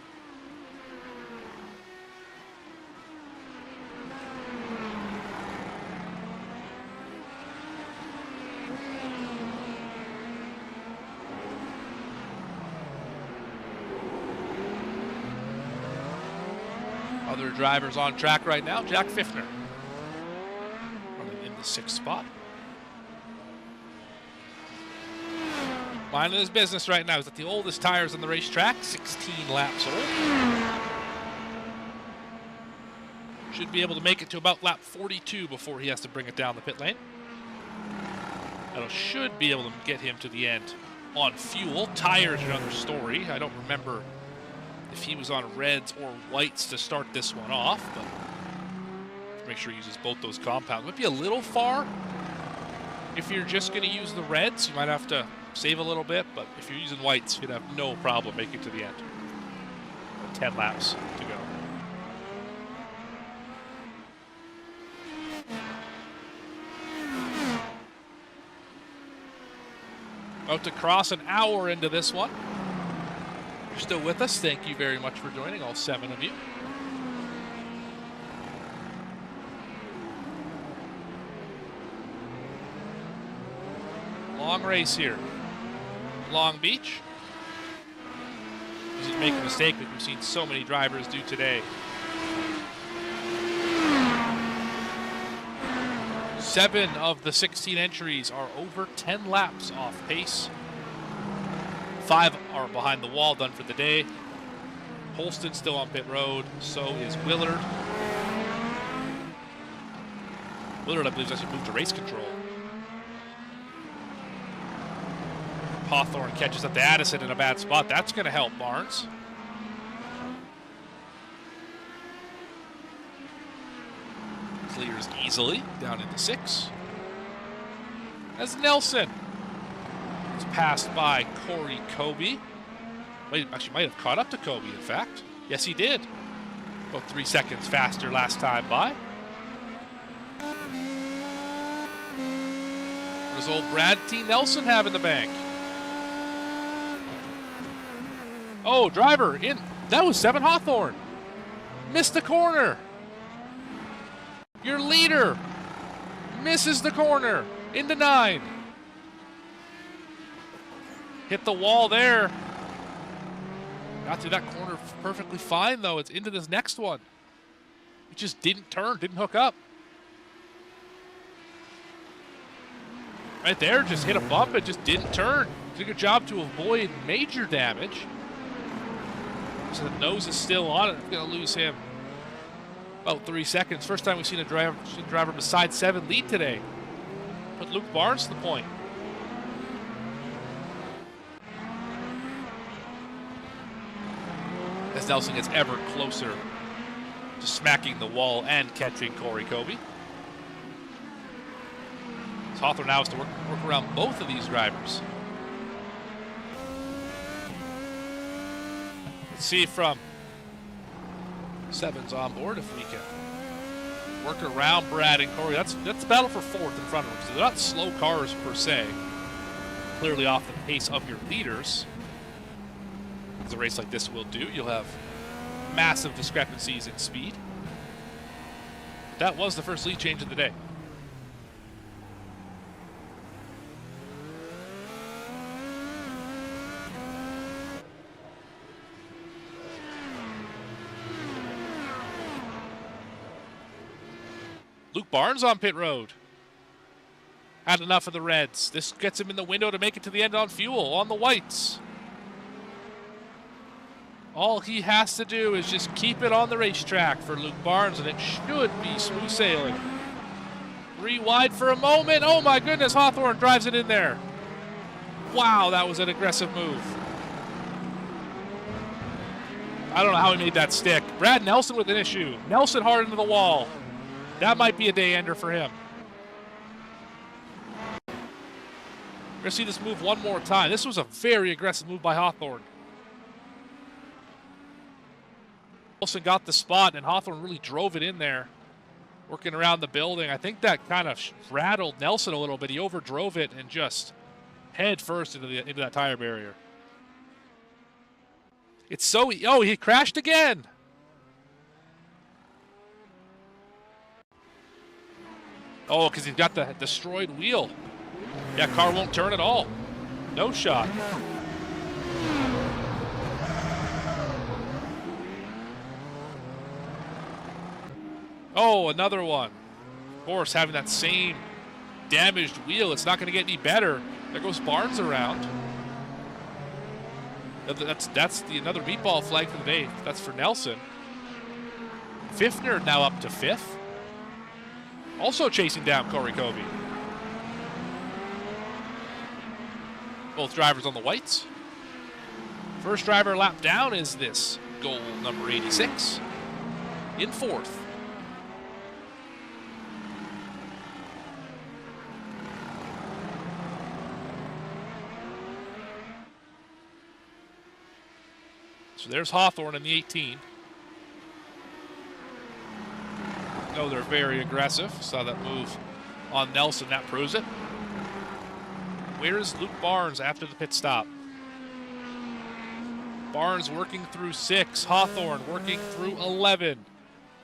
Other drivers on track right now. Jack Fiffner running in the 6th spot. Minding his business right now. He's at the oldest tires on the racetrack, 16 laps old. Should be able to make it to about lap 42 before he has to bring it down the pit lane. That should be able to get him to the end on fuel. Tires are another story. I don't remember if he was on reds or whites to start this one off, but make sure he uses both those compounds. Might be a little far. If you're just going to use the reds, you might have to save a little bit, but if you're using whites, you'd have no problem making it to the end. 10 laps to go. About to cross an hour into this one. If you're still with us, thank you very much for joining, all 7 of you. Long race here. Long Beach. He's making a mistake that we've seen so many drivers do today. 7 of the 16 entries are over 10 laps off pace. 5 are behind the wall, done for the day. Holston's still on pit road. So is Willard. Willard, I believe, has actually moved to race control. Hawthorne catches up to Addison in a bad spot. That's going to help Barnes. Clears easily down into 6. As Nelson is passed by Corey Kobe. Wait, actually might have caught up to Kobe, in fact. Yes, he did. About 3 seconds faster last time by. What does old Brad T. Nelson have in the bank? Oh, driver in. That was 7 Hawthorne. Missed the corner. Your leader misses the corner into 9. Hit the wall there. Got through that corner perfectly fine, though. It's into this next one. It just didn't turn, didn't hook up. Right there, just hit a bump. It just didn't turn. Did a good job to avoid major damage. So the nose is still on it. I'm going to lose him about 3 seconds. First time we've seen a driver beside 7 lead today. Put Luke Barnes to the point. As Nelson gets ever closer to smacking the wall and catching Corey Kobe. So Hawthorne now has to work around both of these drivers. Let's see from 7's on board if we can work around Brad and Corey. That's a battle for 4th in front of them. So they're not slow cars per se. Clearly off the pace of your leaders. As a race like this will do, you'll have massive discrepancies in speed. But that was the first lead change of the day. Luke Barnes on pit road. Had enough of the reds. This gets him in the window to make it to the end on fuel, on the whites. All he has to do is just keep it on the racetrack for Luke Barnes, and it should be smooth sailing. 3 wide for a moment. Oh my goodness, Hawthorne drives it in there. Wow, that was an aggressive move. I don't know how he made that stick. Brad Nelson with an issue. Nelson hard into the wall. That might be a day ender for him. We're going to see this move one more time. This was a very aggressive move by Hawthorne. Wilson got the spot, and Hawthorne really drove it in there, working around the building. I think that kind of rattled Nelson a little bit. He overdrove it and just head first into that tire barrier. It's so... Oh, he crashed again! Oh, because he's got the destroyed wheel. Yeah, car won't turn at all. No shot. Oh, another one. Of course, having that same damaged wheel, it's not going to get any better. There goes Barnes around. That's another meatball flag for the day. That's for Nelson. Fiftner now up to 5th. Also chasing down Corey Covey. Both drivers on the whites. First driver lap down is this goal number 86 in 4th. So there's Hawthorne in the 18. No, they're very aggressive. Saw that move on Nelson. That proves it. Where is Luke Barnes after the pit stop? Barnes working through 6. Hawthorne working through 11.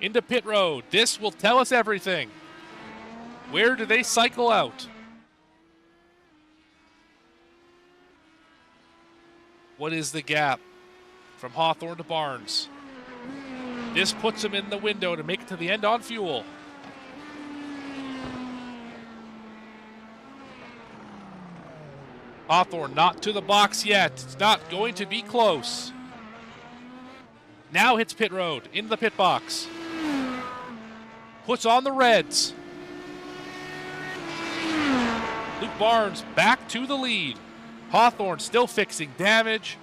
Into pit road. This will tell us everything. Where do they cycle out? What is the gap from Hawthorne to Barnes? This puts him in the window to make it to the end on fuel. Hawthorne not to the box yet. It's not going to be close. Now hits pit road, into the pit box. Puts on the reds. Luke Barnes back to the lead. Hawthorne still fixing damage.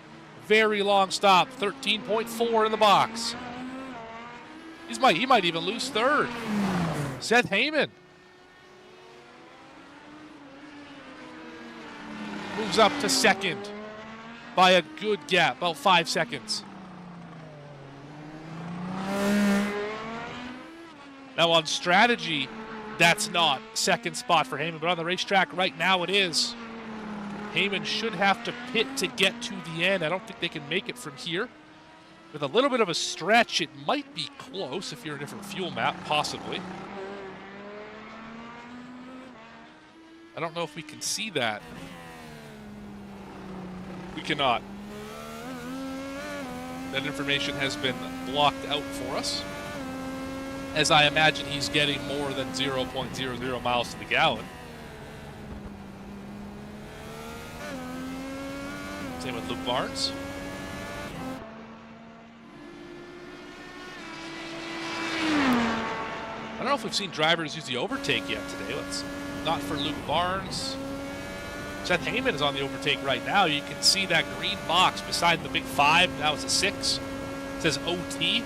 Very long stop, 13.4 in the box. He might even lose 3rd. Seth Heyman moves up to 2nd by a good gap, about 5 seconds. Now on strategy, that's not 2nd spot for Heyman, but on the racetrack right now it is. Heyman should have to pit to get to the end. I don't think they can make it from here. With a little bit of a stretch, it might be close if you're a different fuel map, possibly. I don't know if we can see that. We cannot. That information has been blocked out for us, as I imagine he's getting more than 0.00 miles to the gallon. Same with Luke Barnes. I don't know if we've seen drivers use the overtake yet today. Not for Luke Barnes. Seth Heyman is on the overtake right now. You can see that green box beside the big 5. Now it's a 6. It says OT.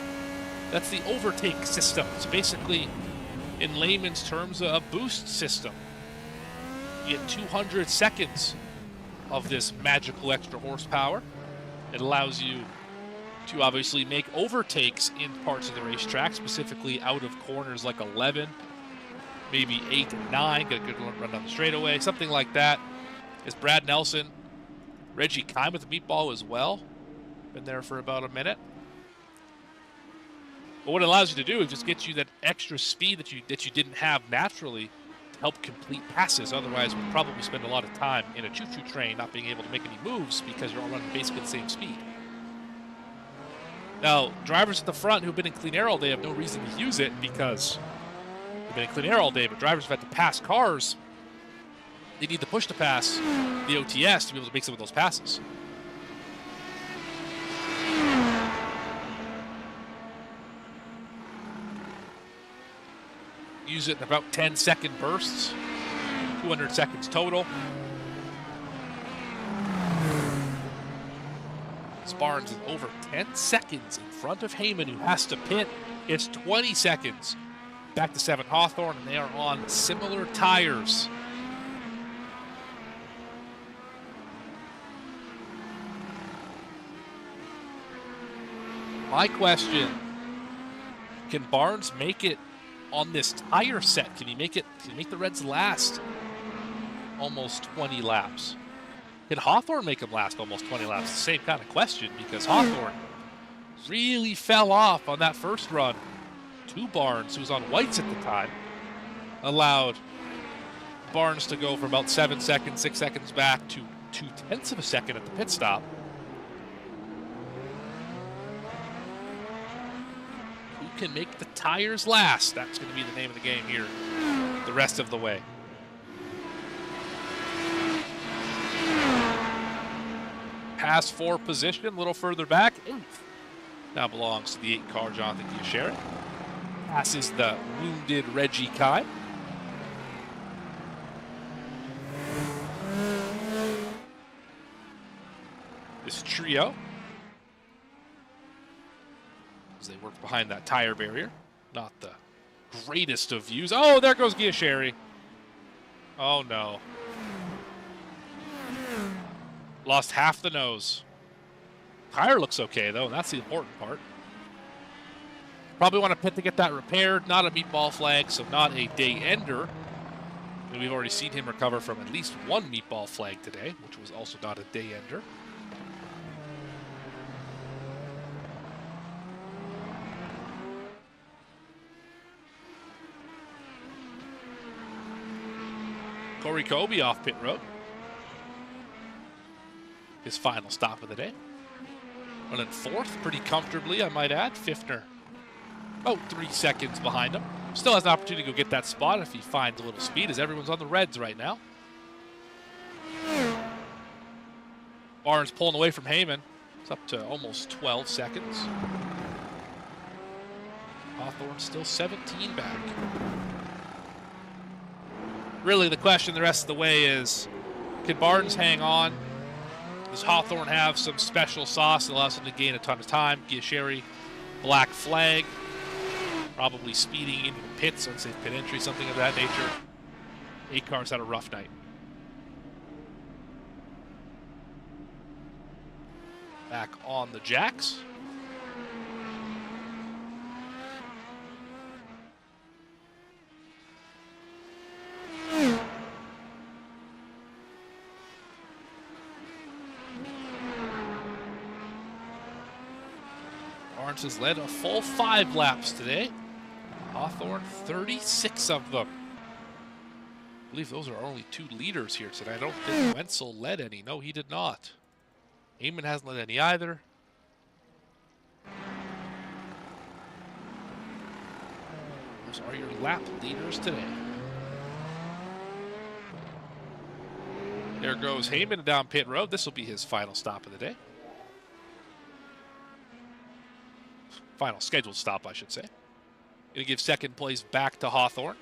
That's the overtake system. It's basically, in layman's terms, a boost system. You get 200 seconds of this magical extra horsepower. It allows you to obviously make overtakes in parts of the racetrack, specifically out of corners like 11, maybe 8 and 9, get a good run down the straightaway, something like that. Is Brad Nelson, Reggie Kime with the meatball as well. Been there for about a minute. But what it allows you to do is just get you that extra speed that you didn't have naturally to help complete passes. Otherwise, we'd probably spend a lot of time in a choo-choo train not being able to make any moves because you're all running basically the same speed. Now, drivers at the front who've been in clean air all day have no reason to use it because they've been in clean air all day, but drivers who've had to pass cars, they need the push to pass the OTS to be able to make some of those passes. Use it in about 10-second bursts, 200 seconds total. Barnes is over 10 seconds in front of Heyman, who has to pit. It's 20 seconds. Back to 7 Hawthorne, and they are on similar tires. My question, can Barnes make it on this tire set? Can he make the Reds last almost 20 laps? Can Hawthorne make him last almost 20 laps? The same kind of question, because Hawthorne really fell off on that first run to Barnes, who was on whites at the time. Allowed Barnes to go from about 7 seconds, 6 seconds back to 0.2 of a second at the pit stop. Who can make the tires last? That's going to be the name of the game here the rest of the way. Pass for position, a little further back. 8th. Now belongs to the 8 car, Jonathan Giasheri. Passes the wounded Reggie Kai. This trio, as they work behind that tire barrier. Not the greatest of views. Oh, there goes Giasheri. Oh, no. Lost half the nose. Tire looks okay, though, and that's the important part. Probably want to pit to get that repaired. Not a meatball flag, so not a day ender. And we've already seen him recover from at least one meatball flag today, which was also not a day ender. Corey Kobe off pit road. His final stop of the day. Running 4th pretty comfortably, I might add. Fiftner about 3 seconds behind him. Still has an opportunity to go get that spot if he finds a little speed, as everyone's on the Reds right now. Barnes pulling away from Heyman. It's up to almost 12 seconds. Hawthorne still 17 back. Really, the question the rest of the way is, can Barnes hang on? Does Hawthorne have some special sauce that allows him to gain a ton of time? Giasheri, black flag, probably speeding into the pits, unsafe pit entry, something of that nature. 8 cars had a rough night. Back on the jacks. Barnes has led a full 5 laps today. Hawthorne, 36 of them. I believe those are only 2 leaders here today. I don't think Wenzel led any. No, he did not. Eamon hasn't led any either. Those are your lap leaders today. There goes Heyman down pit road. This will be his final stop of the day. Final scheduled stop, I should say. Going to give second place back to Hawthorne.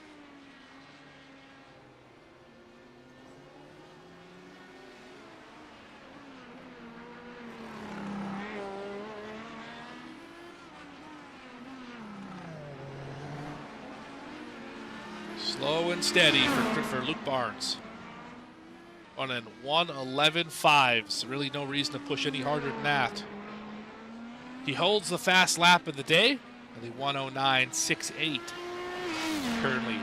Slow and steady for Luke Barnes. On an 1:11.5, so really no reason to push any harder than that. He holds the fast lap of the day, the 1:09.68. Currently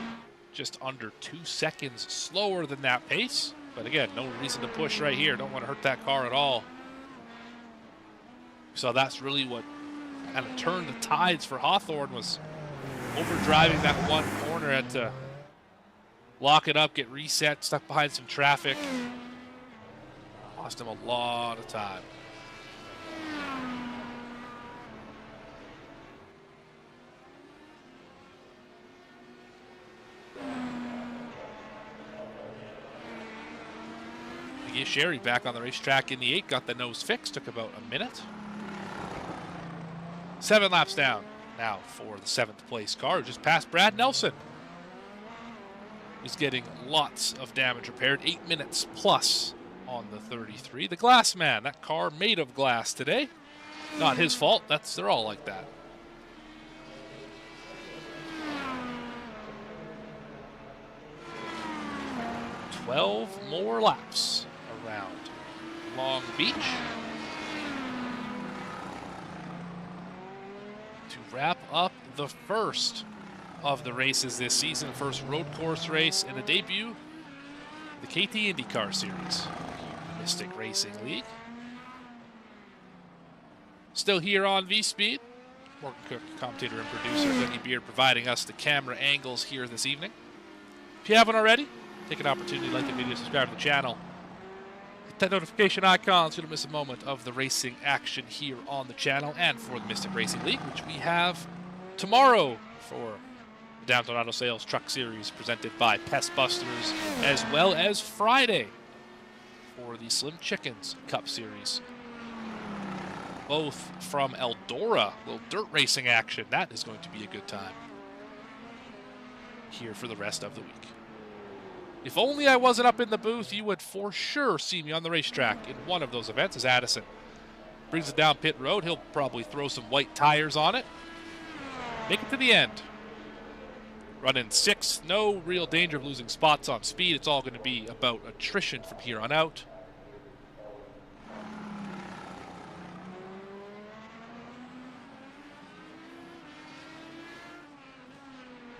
just under 2 seconds slower than that pace. But again, no reason to push right here. Don't want to hurt that car at all. So that's really what kind of turned the tides for Hawthorne, was overdriving that one corner. Had to lock it up, get reset, stuck behind some traffic. Lost him a lot of time. Giasheri back on the racetrack in the 8, got the nose fixed, took about a minute. 7 laps down now for the 7th place car, just past Brad Nelson. He's getting lots of damage repaired, 8 minutes plus on the 33. The Glass Man, that car made of glass today. Not his fault, they're all like that. $12 more laps around Long Beach. wrap up the first of the races this season. First road course race and the debut of the KAYTEE IndyCar Series, Mystic Racing League. Still here on V-Speed. Morgan Cook, commentator and producer, Dougie Beard, providing us the camera angles here this evening. If you haven't already, take an opportunity to like the video, subscribe to the channel. Hit that notification icon so you don't miss a moment of the racing action here on the channel and for the Mystic Racing League, which we have tomorrow for the Downtown Auto Sales Truck Series presented by Pest Busters, as well as Friday for the Slim Chickens Cup Series. Both from Eldora, little dirt racing action. That is going to be a good time here for the rest of the week. If only I wasn't up in the booth, you would for sure see me on the racetrack in one of those events as Addison brings it down pit road. He'll probably throw some white tires on it. Make it to the end. Running 6th, no real danger of losing spots on speed. It's all going to be about attrition from here on out.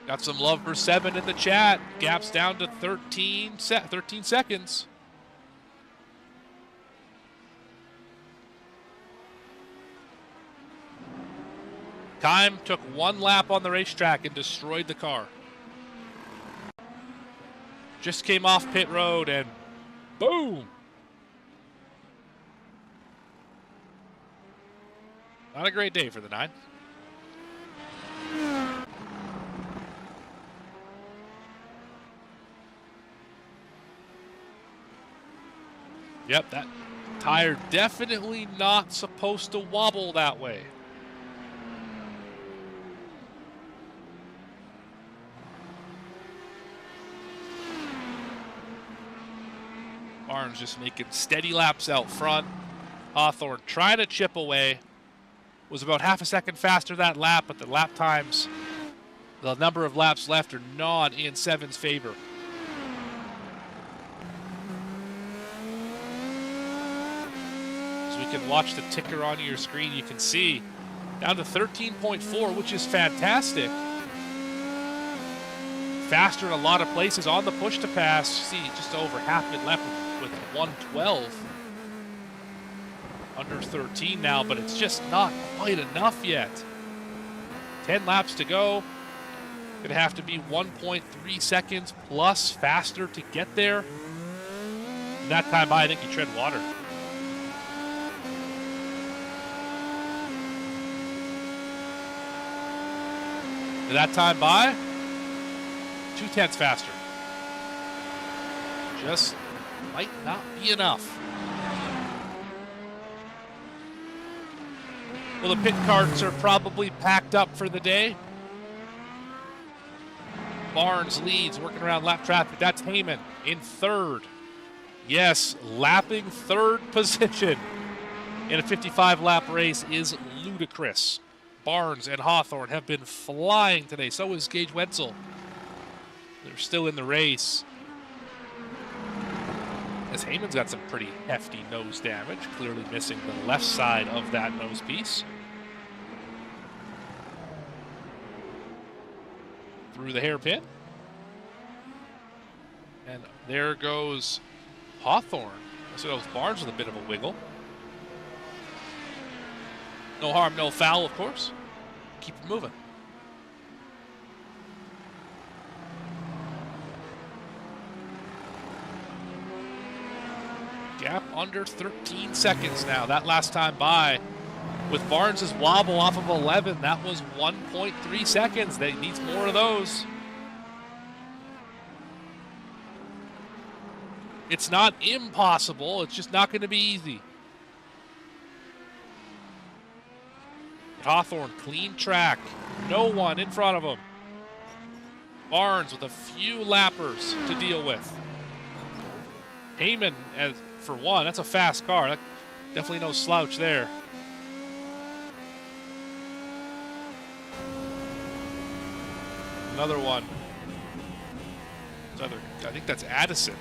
Got some love for 7 in the chat. Gap's down to 13 seconds. Kime took 1 lap on the racetrack and destroyed the car. Just came off pit road and boom. Not a great day for the 9. Yep, that tire definitely not supposed to wobble that way. Barnes just making steady laps out front. Hawthorne trying to chip away. Was about half a second faster that lap, but the lap times, the number of laps left are not in 7's favor. As we can watch the ticker on your screen, you can see down to 13.4, which is fantastic. Faster in a lot of places on the push to pass. See, just over half it left with 112. Under 13 now, but it's just not quite enough yet. 10 laps to go. Gonna have to be 1.3 seconds plus faster to get there. And that time by, I think you tread water. That time by, 0.2 faster. Just might not be enough. Well, the pit carts are probably packed up for the day. Barnes leads, working around lap traffic. That's Heyman in 3rd. Yes, lapping 3rd position in a 55-lap race is ludicrous. Barnes and Hawthorne have been flying today. So is Gage Wetzel. They're still in the race. As Heyman's got some pretty hefty nose damage, clearly missing the left side of that nose piece. Through the hairpin. And there goes Hawthorne. So that was Barnes with a bit of a wiggle. No harm, no foul, of course. Keep it moving. Gap under 13 seconds now. That last time by, with Barnes' wobble off of 11, that was 1.3 seconds. They needs more of those. It's not impossible. It's just not going to be easy. Hawthorne, clean track. No one in front of him. Barnes with a few lappers to deal with. Heyman, for one, that's a fast car. Definitely no slouch there. Another one. I think that's Addison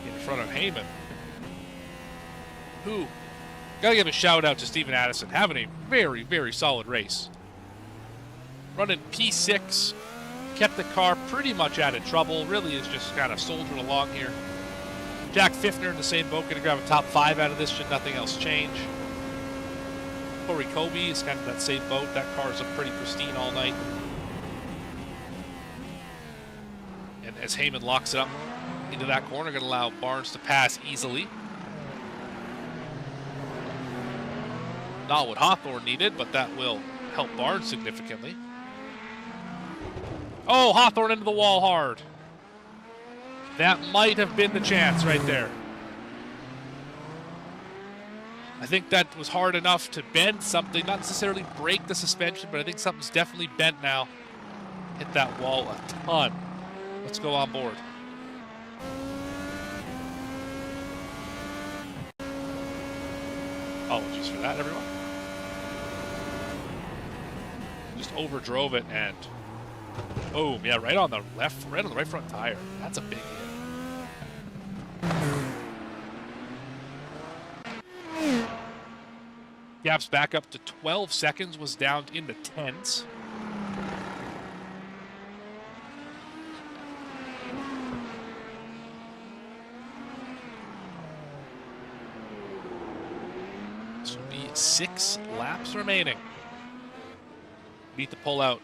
in front of Heyman. Who? Gotta give a shout out to Steven Addison, having a very, very solid race. running P6. Kept the car pretty much out of trouble. Really is just kind of soldiering along here. Jack Fiffner in the same boat, going to grab a top 5 out of this should nothing else change. Corey Kobe is kind of that same boat. That car is pretty pristine all night. And as Heyman locks it up into that corner, going to allow Barnes to pass easily. Not what Hawthorne needed, but that will help Barnes significantly. Oh, Hawthorne into the wall hard. That might have been the chance right there. I think that was hard enough to bend something, not necessarily break the suspension, but I think something's definitely bent now. Hit that wall a ton. Let's go on board. Apologies for that, everyone. Just overdrove it and boom, yeah, right on the right front tire. That's a big hit. Gap's back up to 12 seconds, was down in the 10s. This will be 6 laps remaining. Need to pull out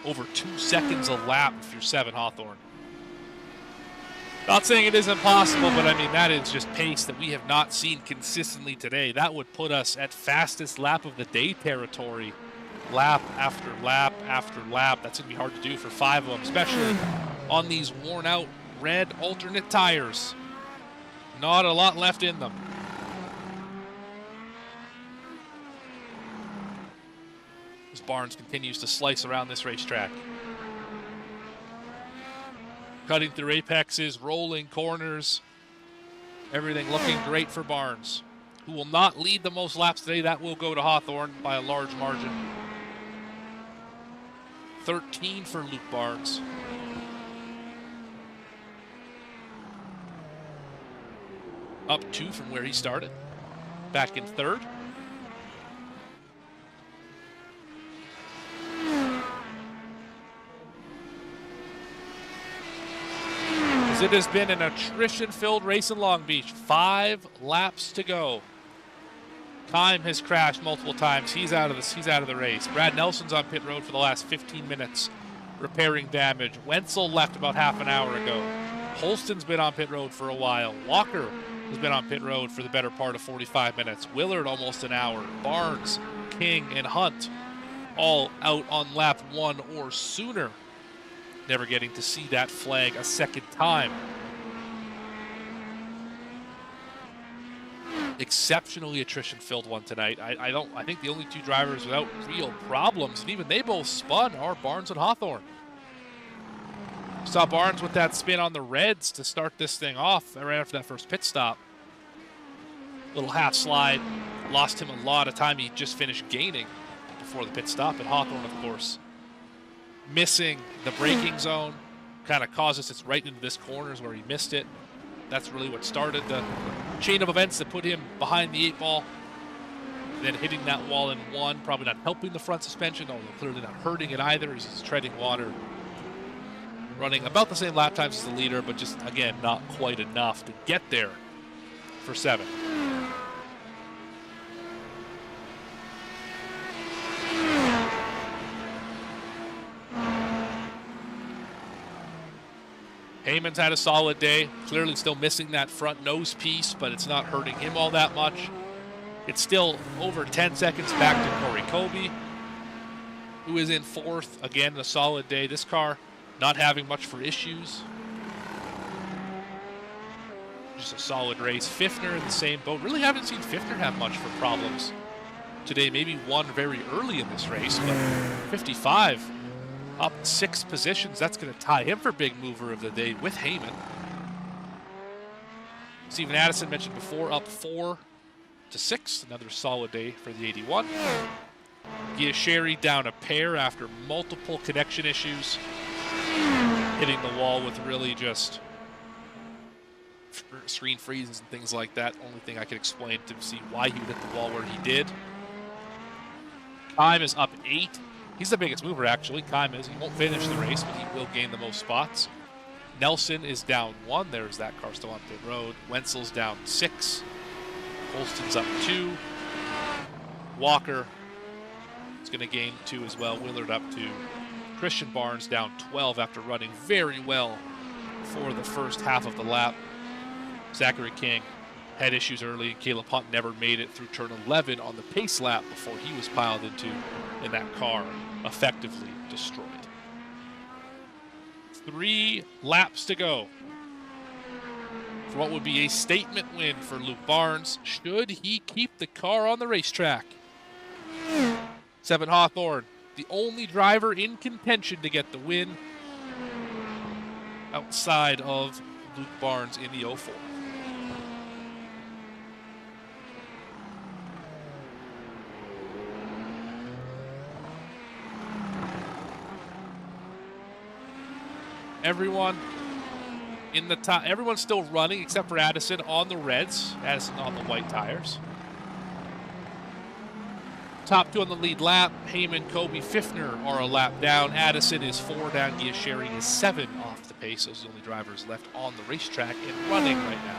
over 2 seconds a lap if you're 7 Hawthorne. Not saying it is impossible, but I mean, that is just pace that we have not seen consistently today. That would put us at fastest lap of the day territory. Lap after lap after lap. That's going to be hard to do for 5 of them, especially on these worn out red alternate tires. Not a lot left in them. As Barnes continues to slice around this racetrack. Cutting through apexes, rolling corners. Everything looking great for Barnes, who will not lead the most laps today. That will go to Hawthorne by a large margin. 13 for Luke Barnes. Up 2 from where he started. Back in 3rd. It has been an attrition-filled race in Long Beach. 5 laps to go. Time has crashed multiple times. He's out of the race. Brad Nelson's on pit road for the last 15 minutes, repairing damage. Wenzel left about half an hour ago. Holston's been on pit road for a while. Walker has been on pit road for the better part of 45 minutes. Willard almost an hour. Barnes, King, and Hunt all out on lap 1 or sooner. Never getting to see that flag a second time. Exceptionally attrition-filled one tonight. I think the only 2 drivers without real problems, and even they both spun, are Barnes and Hawthorne. Saw Barnes with that spin on the reds to start this thing off right after that first pit stop. Little half slide, lost him a lot of time. He just finished gaining before the pit stop, and Hawthorne, of course, missing the braking zone, kind of causes us right into this corners where he missed it. That's really what started the chain of events that put him behind the 8 ball. Then hitting that wall in 1, probably not helping the front suspension, although clearly not hurting it either. He's treading water. Running about the same lap times as the leader, but just, again, not quite enough to get there for 7. Heyman's had a solid day. Clearly still missing that front nose piece, but it's not hurting him all that much. It's still over 10 seconds back to Corey Kobe, who is in 4th. Again, a solid day. This car not having much for issues. Just a solid race. Fiffner in the same boat. Really haven't seen Fiffner have much for problems today. Maybe one very early in this race, but 55. Up 6 positions. That's going to tie him for big mover of the day with Heyman. Steven Addison mentioned before, up 4 to 6. Another solid day for the 81. Giasheri down a pair after multiple connection issues. Hitting the wall with really just screen freezes and things like that. Only thing I can explain to see why he would hit the wall where he did. Time is up 8 He's the biggest mover, actually. Kime is. He won't finish the race, but he will gain the most spots. Nelson is down 1. There's that car still on pit road. Wenzel's down 6. Holston's up 2. Walker is going to gain 2 as well. Willard up 2. Christian Barnes down 12 after running very well for the first half of the lap. Zachary King had issues early, and Caleb Hunt never made it through turn 11 on the pace lap before he was piled into in that car, effectively destroyed. 3 laps to go for what would be a statement win for Luke Barnes, should he keep the car on the racetrack. 7 Hawthorne, the only driver in contention to get the win outside of Luke Barnes in the 04. Everyone in the top, everyone's still running except for Addison on the reds, Addison on the white tires. Top 2 on the lead lap, Heyman, Kobe, Fiffner are a lap down. Addison is 4 down, Giasheri is 7 off the pace. Those are the only drivers left on the racetrack and running right now.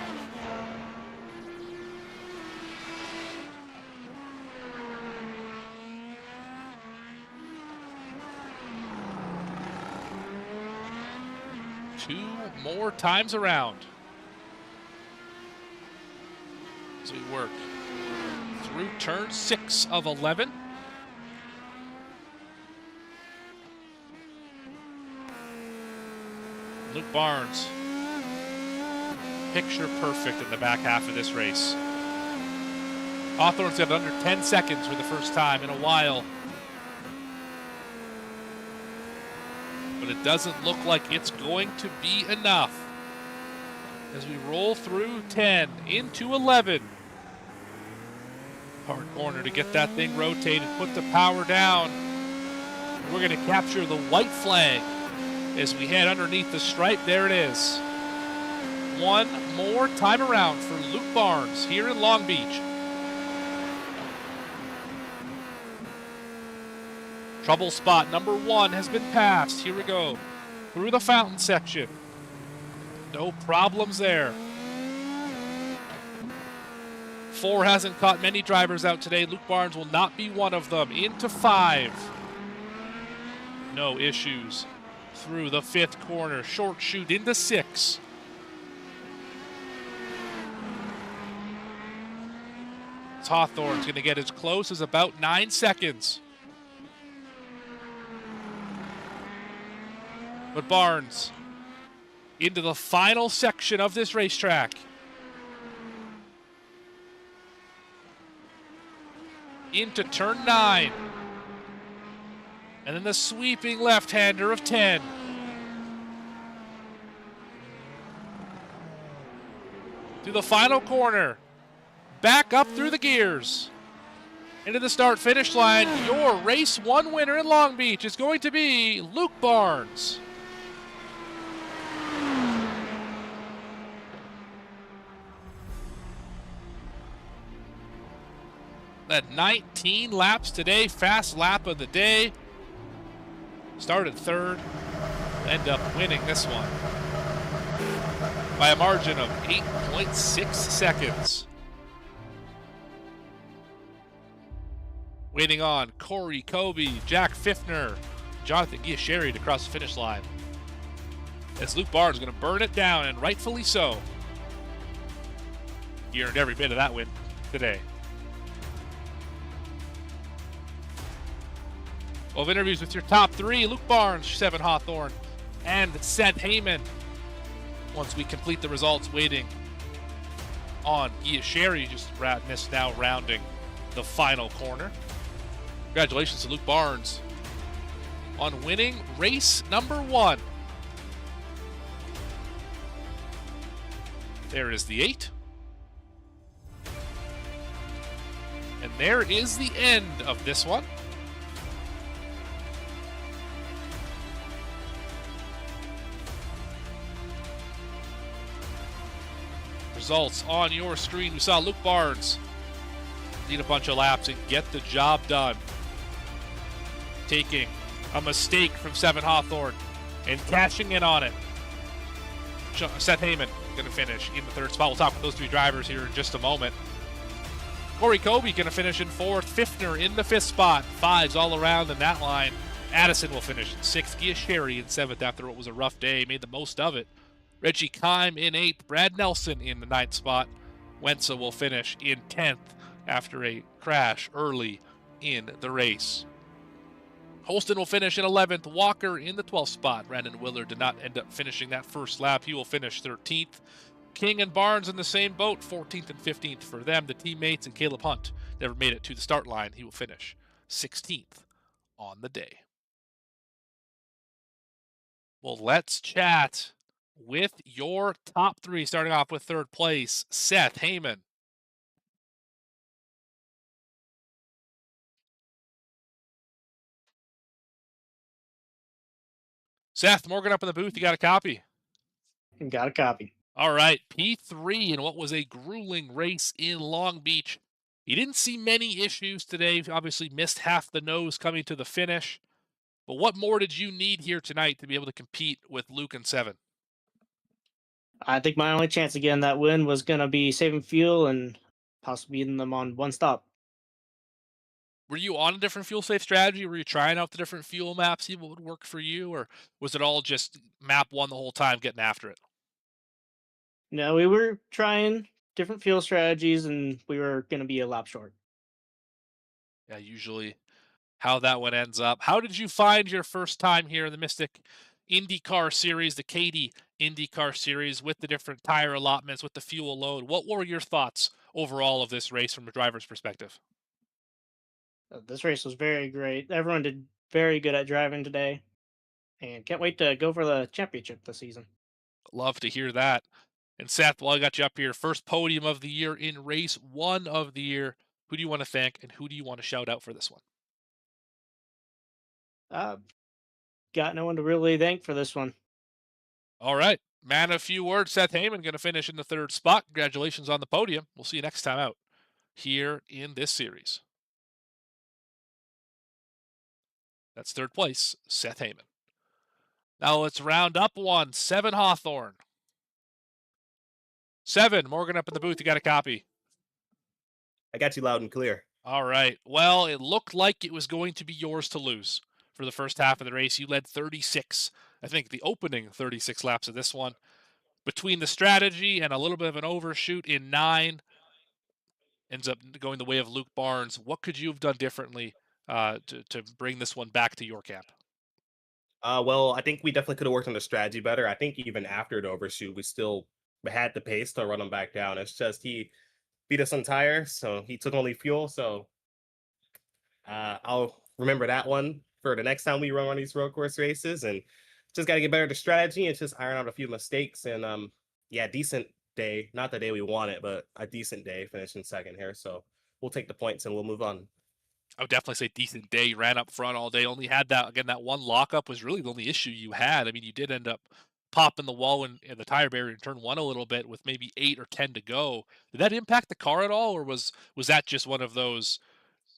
Two more times around as we work through turn 6 of 11. Luke Barnes, picture perfect in the back half of this race. Hawthorne's got under 10 seconds for the first time in a while. But it doesn't look like it's going to be enough as we roll through 10 into 11. Hard corner to get that thing rotated, put the power down. We're going to capture the white flag as we head underneath the stripe. There it is. One more time around for Luke Barnes here in Long Beach. Trouble spot number 1 has been passed. Here we go. Through the fountain section. No problems there. 4 hasn't caught many drivers out today. Luke Barnes will not be one of them. Into 5. No issues. Through the 5th corner. Short shoot into 6. Hawthorne's going to get as close as about 9 seconds. But Barnes into the final section of this racetrack. Into turn 9. And then the sweeping left-hander of 10. To the final corner. Back up through the gears. Into the start-finish line. Your race 1 winner in Long Beach is going to be Luke Barnes. That 19 laps today, fast lap of the day. Started 3rd, end up winning this one by a margin of 8.6 seconds. Waiting on Corey Kobe, Jack Fiffner, Jonathan Giasheri to cross the finish line. As Luke Barnes is going to burn it down, and rightfully so. He earned every bit of that win today. Of interviews with your top 3, Luke Barnes, 7 Hawthorne, and Seth Heyman. Once we complete the results, waiting on Giasheri, just missed now rounding the final corner. Congratulations to Luke Barnes on winning race number 1. There is the 8. And there is the end of this one. Results on your screen. We saw Luke Barnes lead a bunch of laps and get the job done. taking a mistake from Seven Hawthorne and cashing in on it. Seth Heyman going to finish in the third spot. We'll talk with those three drivers here in just a moment. Corey Colby going to finish in fourth. Fiftner in the fifth spot. Fives all around in that line. Addison will finish in sixth. Gia Sherry in seventh after what was a rough day. Made the most of it. Reggie Kime in eighth. Brad Nelson in the ninth spot. Wenza will finish in 10th after a crash early in the race. Holston will finish in 11th. Walker in the 12th spot. Brandon Willard did not end up finishing that first lap. He will finish 13th. King and Barnes in the same boat, 14th and 15th for them. The teammates and Caleb Hunt never made it to the start line. He will finish 16th on the day. Well, let's chat with your top three, starting off with third place, Seth Heyman. Seth, Morgan up in the booth. You got a copy?
Got a copy.
All right, P3 in what was a grueling race in Long Beach. He didn't see many issues today. Obviously missed half the nose coming to the finish. But what more did you need here tonight to be able to compete with Luke and Seven?
I think my only chance again that win was going to be saving fuel and possibly beating them on one stop.
Were you on a different fuel safe strategy? Were you trying out the different fuel maps, see what would work for you? Or was it all just map one the whole time, getting after it?
No, we were trying different fuel strategies and we were going to be a lap short.
Yeah, usually how that one ends up. How did you find your first time here in the Mystic IndyCar Series, the KAYTEE IndyCar Series, with the different tire allotments, with the fuel load? What were your thoughts overall of this race from a driver's perspective?
This race was very great. Everyone did very good at driving today and can't wait to go for the championship this season.
Love to hear that. And Seth, while I got you up here, first podium of the year in race one of the year. Who do you want to thank and who do you want to shout out for this one?
Got no one to really thank for this one.
All right. Man, a few words. Seth Heyman going to finish in the third spot. Congratulations on the podium. We'll see you next time out here in this series. That's third place, Seth Heyman. Now let's round up one. Seven Hawthorne. Seven, Morgan up in the booth. You got a copy?
I got you loud and clear.
All right. Well, it looked like it was going to be yours to lose for the first half of the race. You led 36, I think the opening 36 laps of this one. Between the strategy and a little bit of an overshoot in 9, ends up going the way of Luke Barnes. What could you have done differently to bring this one back to your camp?
Well, I think we definitely could have worked on the strategy better. I think even after the overshoot, we still had the pace to run him back down. It's just he beat us on tires, so he took only fuel. So I'll remember that one for the next time we run one of these road course races, and just got to get better at the strategy and just iron out a few mistakes. And yeah, decent day, not the day we want it, but a decent day, finishing second here. So we'll take the points and we'll move on.
I would definitely say decent day. You ran up front all day. Only had that, again, that one lockup was really the only issue you had. I mean, you did end up popping the wall in the tire barrier in turn one a little bit with maybe 8 or 10 to go. Did that impact the car at all, or was that just one of those,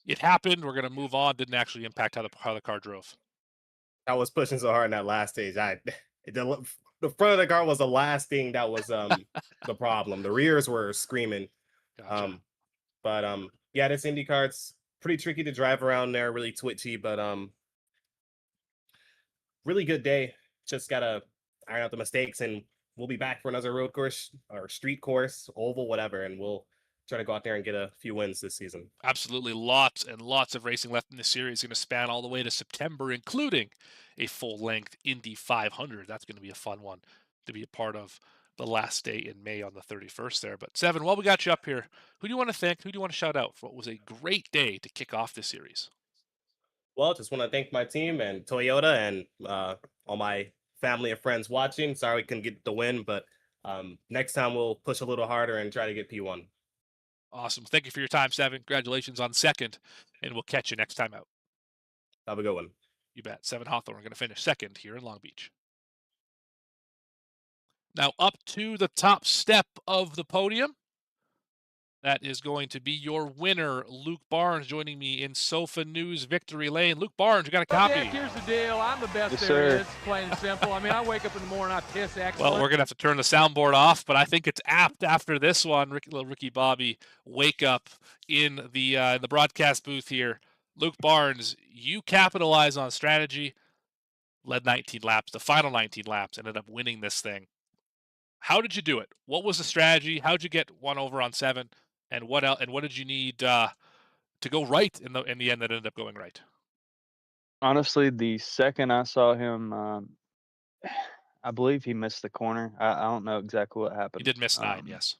it happened, we're going to move on, didn't actually impact how the car drove?
I was pushing so hard in that last stage. The front of the car was the last thing that was the problem. The rears were screaming.
Gotcha.
Yeah, this IndyCar, it's pretty tricky to drive around there, really twitchy, but really good day. Just gotta iron out the mistakes, and we'll be back for another road course or street course, oval, whatever, and we'll try to go out there and get a few wins this season.
Absolutely, lots and lots of racing left in this series. Going to span all the way to September, including a full-length Indy 500. That's going to be a fun one to be a part of the last day in May on the 31st there. But Seven, while we got you up here, who do you want to thank? Who do you want to shout out for what was a great day to kick off this series?
Well, just want to thank my team and Toyota and all my family and friends watching. Sorry we couldn't get the win, but next time we'll push a little harder and try to get P1.
Awesome. Thank you for your time, Seven. Congratulations on second, and we'll catch you next time out.
Have a good one.
You bet. Seven Hawthorne going to finish second here in Long Beach. Now up to the top step of the podium, That is going to be your winner, Luke Barnes, joining me in Sofa News Victory Lane. Luke Barnes, you got a copy.
Dick, here's the deal. I'm the best
Yes,
there
sir.
is, plain and simple. I mean, I wake up in the morning, I piss excellent.
Well, we're going to have to turn the soundboard off, but I think it's apt after this one. Little Ricky Bobby, wake up in the broadcast booth here. Luke Barnes, you capitalize on strategy, led 19 laps, the final 19 laps, ended up winning this thing. How did you do it? What was the strategy? How did you get 1 over on 7? And what else? And what did you need to go right in the end that ended up going right?
Honestly, the second I saw him, I believe he missed the corner. I don't know exactly what
He
happened.
did miss 9, yes.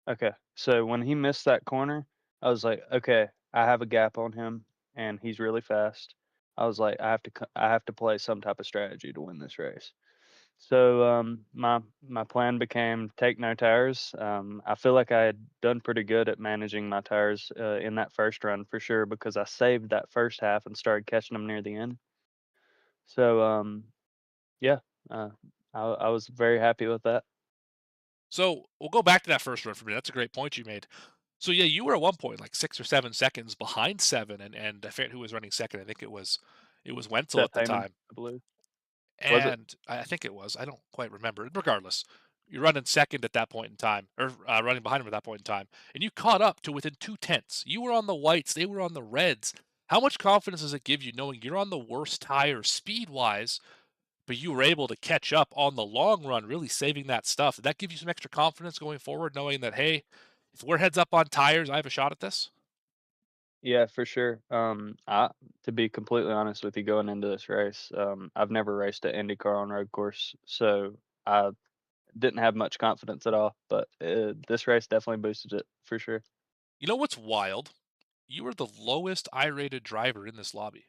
Okay, so when he missed that corner, I was like, okay, I have a gap on him, and he's really fast. I was like, I have to play some type of strategy to win this race. So my plan became take no tires. I feel like I had done pretty good at managing my tires in that first run for sure because I saved that first half and started catching them near the end. So yeah, I was very happy with that.
So we'll go back to that first run for a minute. That's a great point you made. So yeah, you were at one point like 6 or 7 seconds behind 7, and I forget who was running second. I think it was Wenzel at
Seth
the
Heyman,
time.
I believe. Was it?
And I think it was. I don't quite remember. Regardless, you're running second at that point in time, or running behind him at that point in time, and you caught up to within 2/10. You were on the whites, they were on the reds. How much confidence does it give you knowing you're on the worst tire speed-wise, but you were able to catch up on the long run, really saving that stuff? Did that give you some extra confidence going forward, knowing that, hey, if we're heads up on tires, I have a shot at this?
Yeah, for sure. To be completely honest with you, going into this race, I've never raced an IndyCar on road course, so I didn't have much confidence at all. But this race definitely boosted it for sure.
You know what's wild? You were the lowest I-rated driver in this lobby.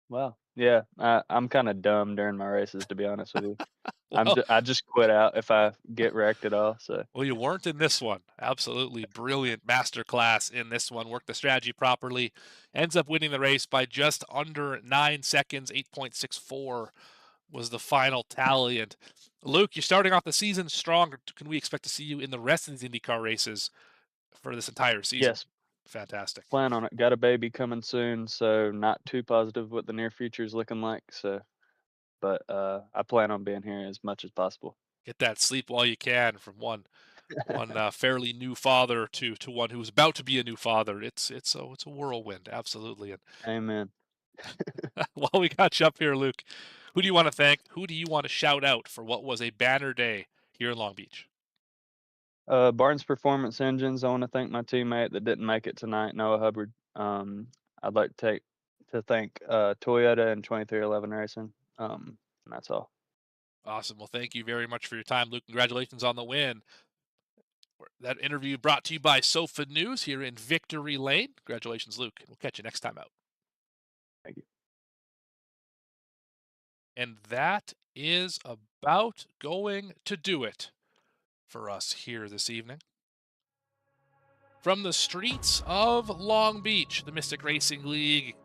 Wow. Yeah, I'm kind of dumb during my races, to be honest with you.
Well,
I just quit out if I get wrecked at all. So
well, you weren't in this one. Absolutely brilliant masterclass in this one. Worked the strategy properly. Ends up winning the race by just under 9 seconds. 8.64 was the final tally. And Luke, you're starting off the season strong. Can we expect to see you in the rest of these IndyCar races for this entire season?
yes,
Fantastic.
plan on it. Got a baby coming soon, so not too positive what the near future is looking like. So, but I plan on being here as much as possible.
Get that sleep while you can from one fairly new father to one who's about to be a new father. It's a whirlwind, absolutely. And
Amen.
while we got you up here, Luke, who do you want to thank? Who do you want to shout out for what was a banner day here in Long Beach?
Barnes Performance Engines. I want to thank my teammate that didn't make it tonight, Noah Hubbard. I'd like to thank Toyota and 2311 Racing. And that's all.
Awesome. Well, thank you very much for your time, Luke. Congratulations on the win. That interview brought to you by Sofa News here in Victory Lane. Congratulations, Luke. We'll catch you next time out.
Thank you.
And that is about going to do it for us here this evening. From the streets of Long Beach, the Mystic Racing League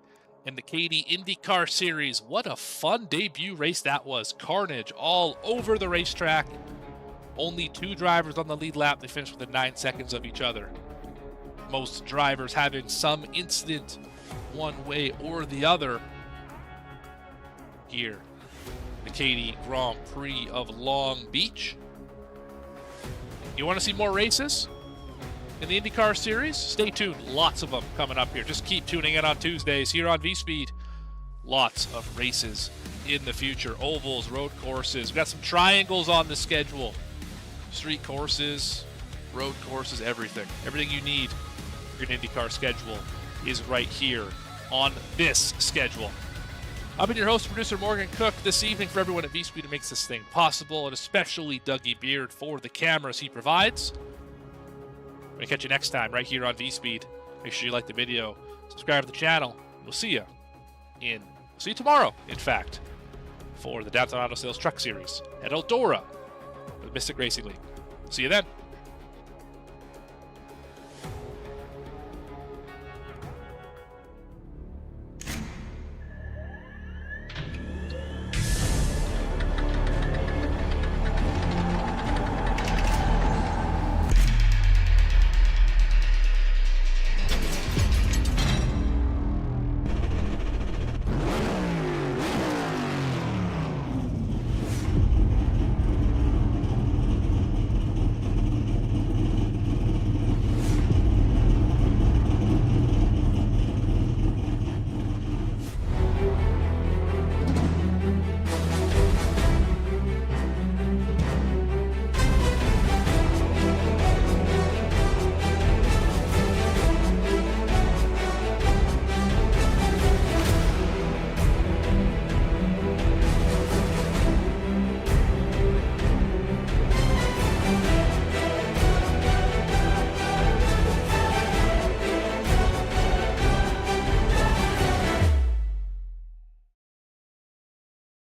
and the KAYTEE IndyCar Series. What a fun debut race that was. Carnage all over the racetrack. Only 2 drivers on the lead lap. They finished within 9 seconds of each other. Most drivers having some incident one way or the other here. The KAYTEE Grand Prix of Long Beach. You want to see more races in the IndyCar Series? Stay tuned. Lots of them coming up here. Just keep tuning in on Tuesdays here on V-Speed. Lots of races in the future. Ovals, road courses. We've got some triangles on the schedule. Street courses, road courses, everything. Everything you need for your IndyCar schedule is right here on this schedule. I've been your host, producer Morgan Cook, this evening for everyone at V-Speed who makes this thing possible, and especially Dougie Beard for the cameras he provides. We're going to catch you next time right here on V-Speed. Make sure you like the video, subscribe to the channel. We'll see you tomorrow, in fact, for the Downtown Auto Sales Truck Series at Eldora with Mystic Racing League. See you then.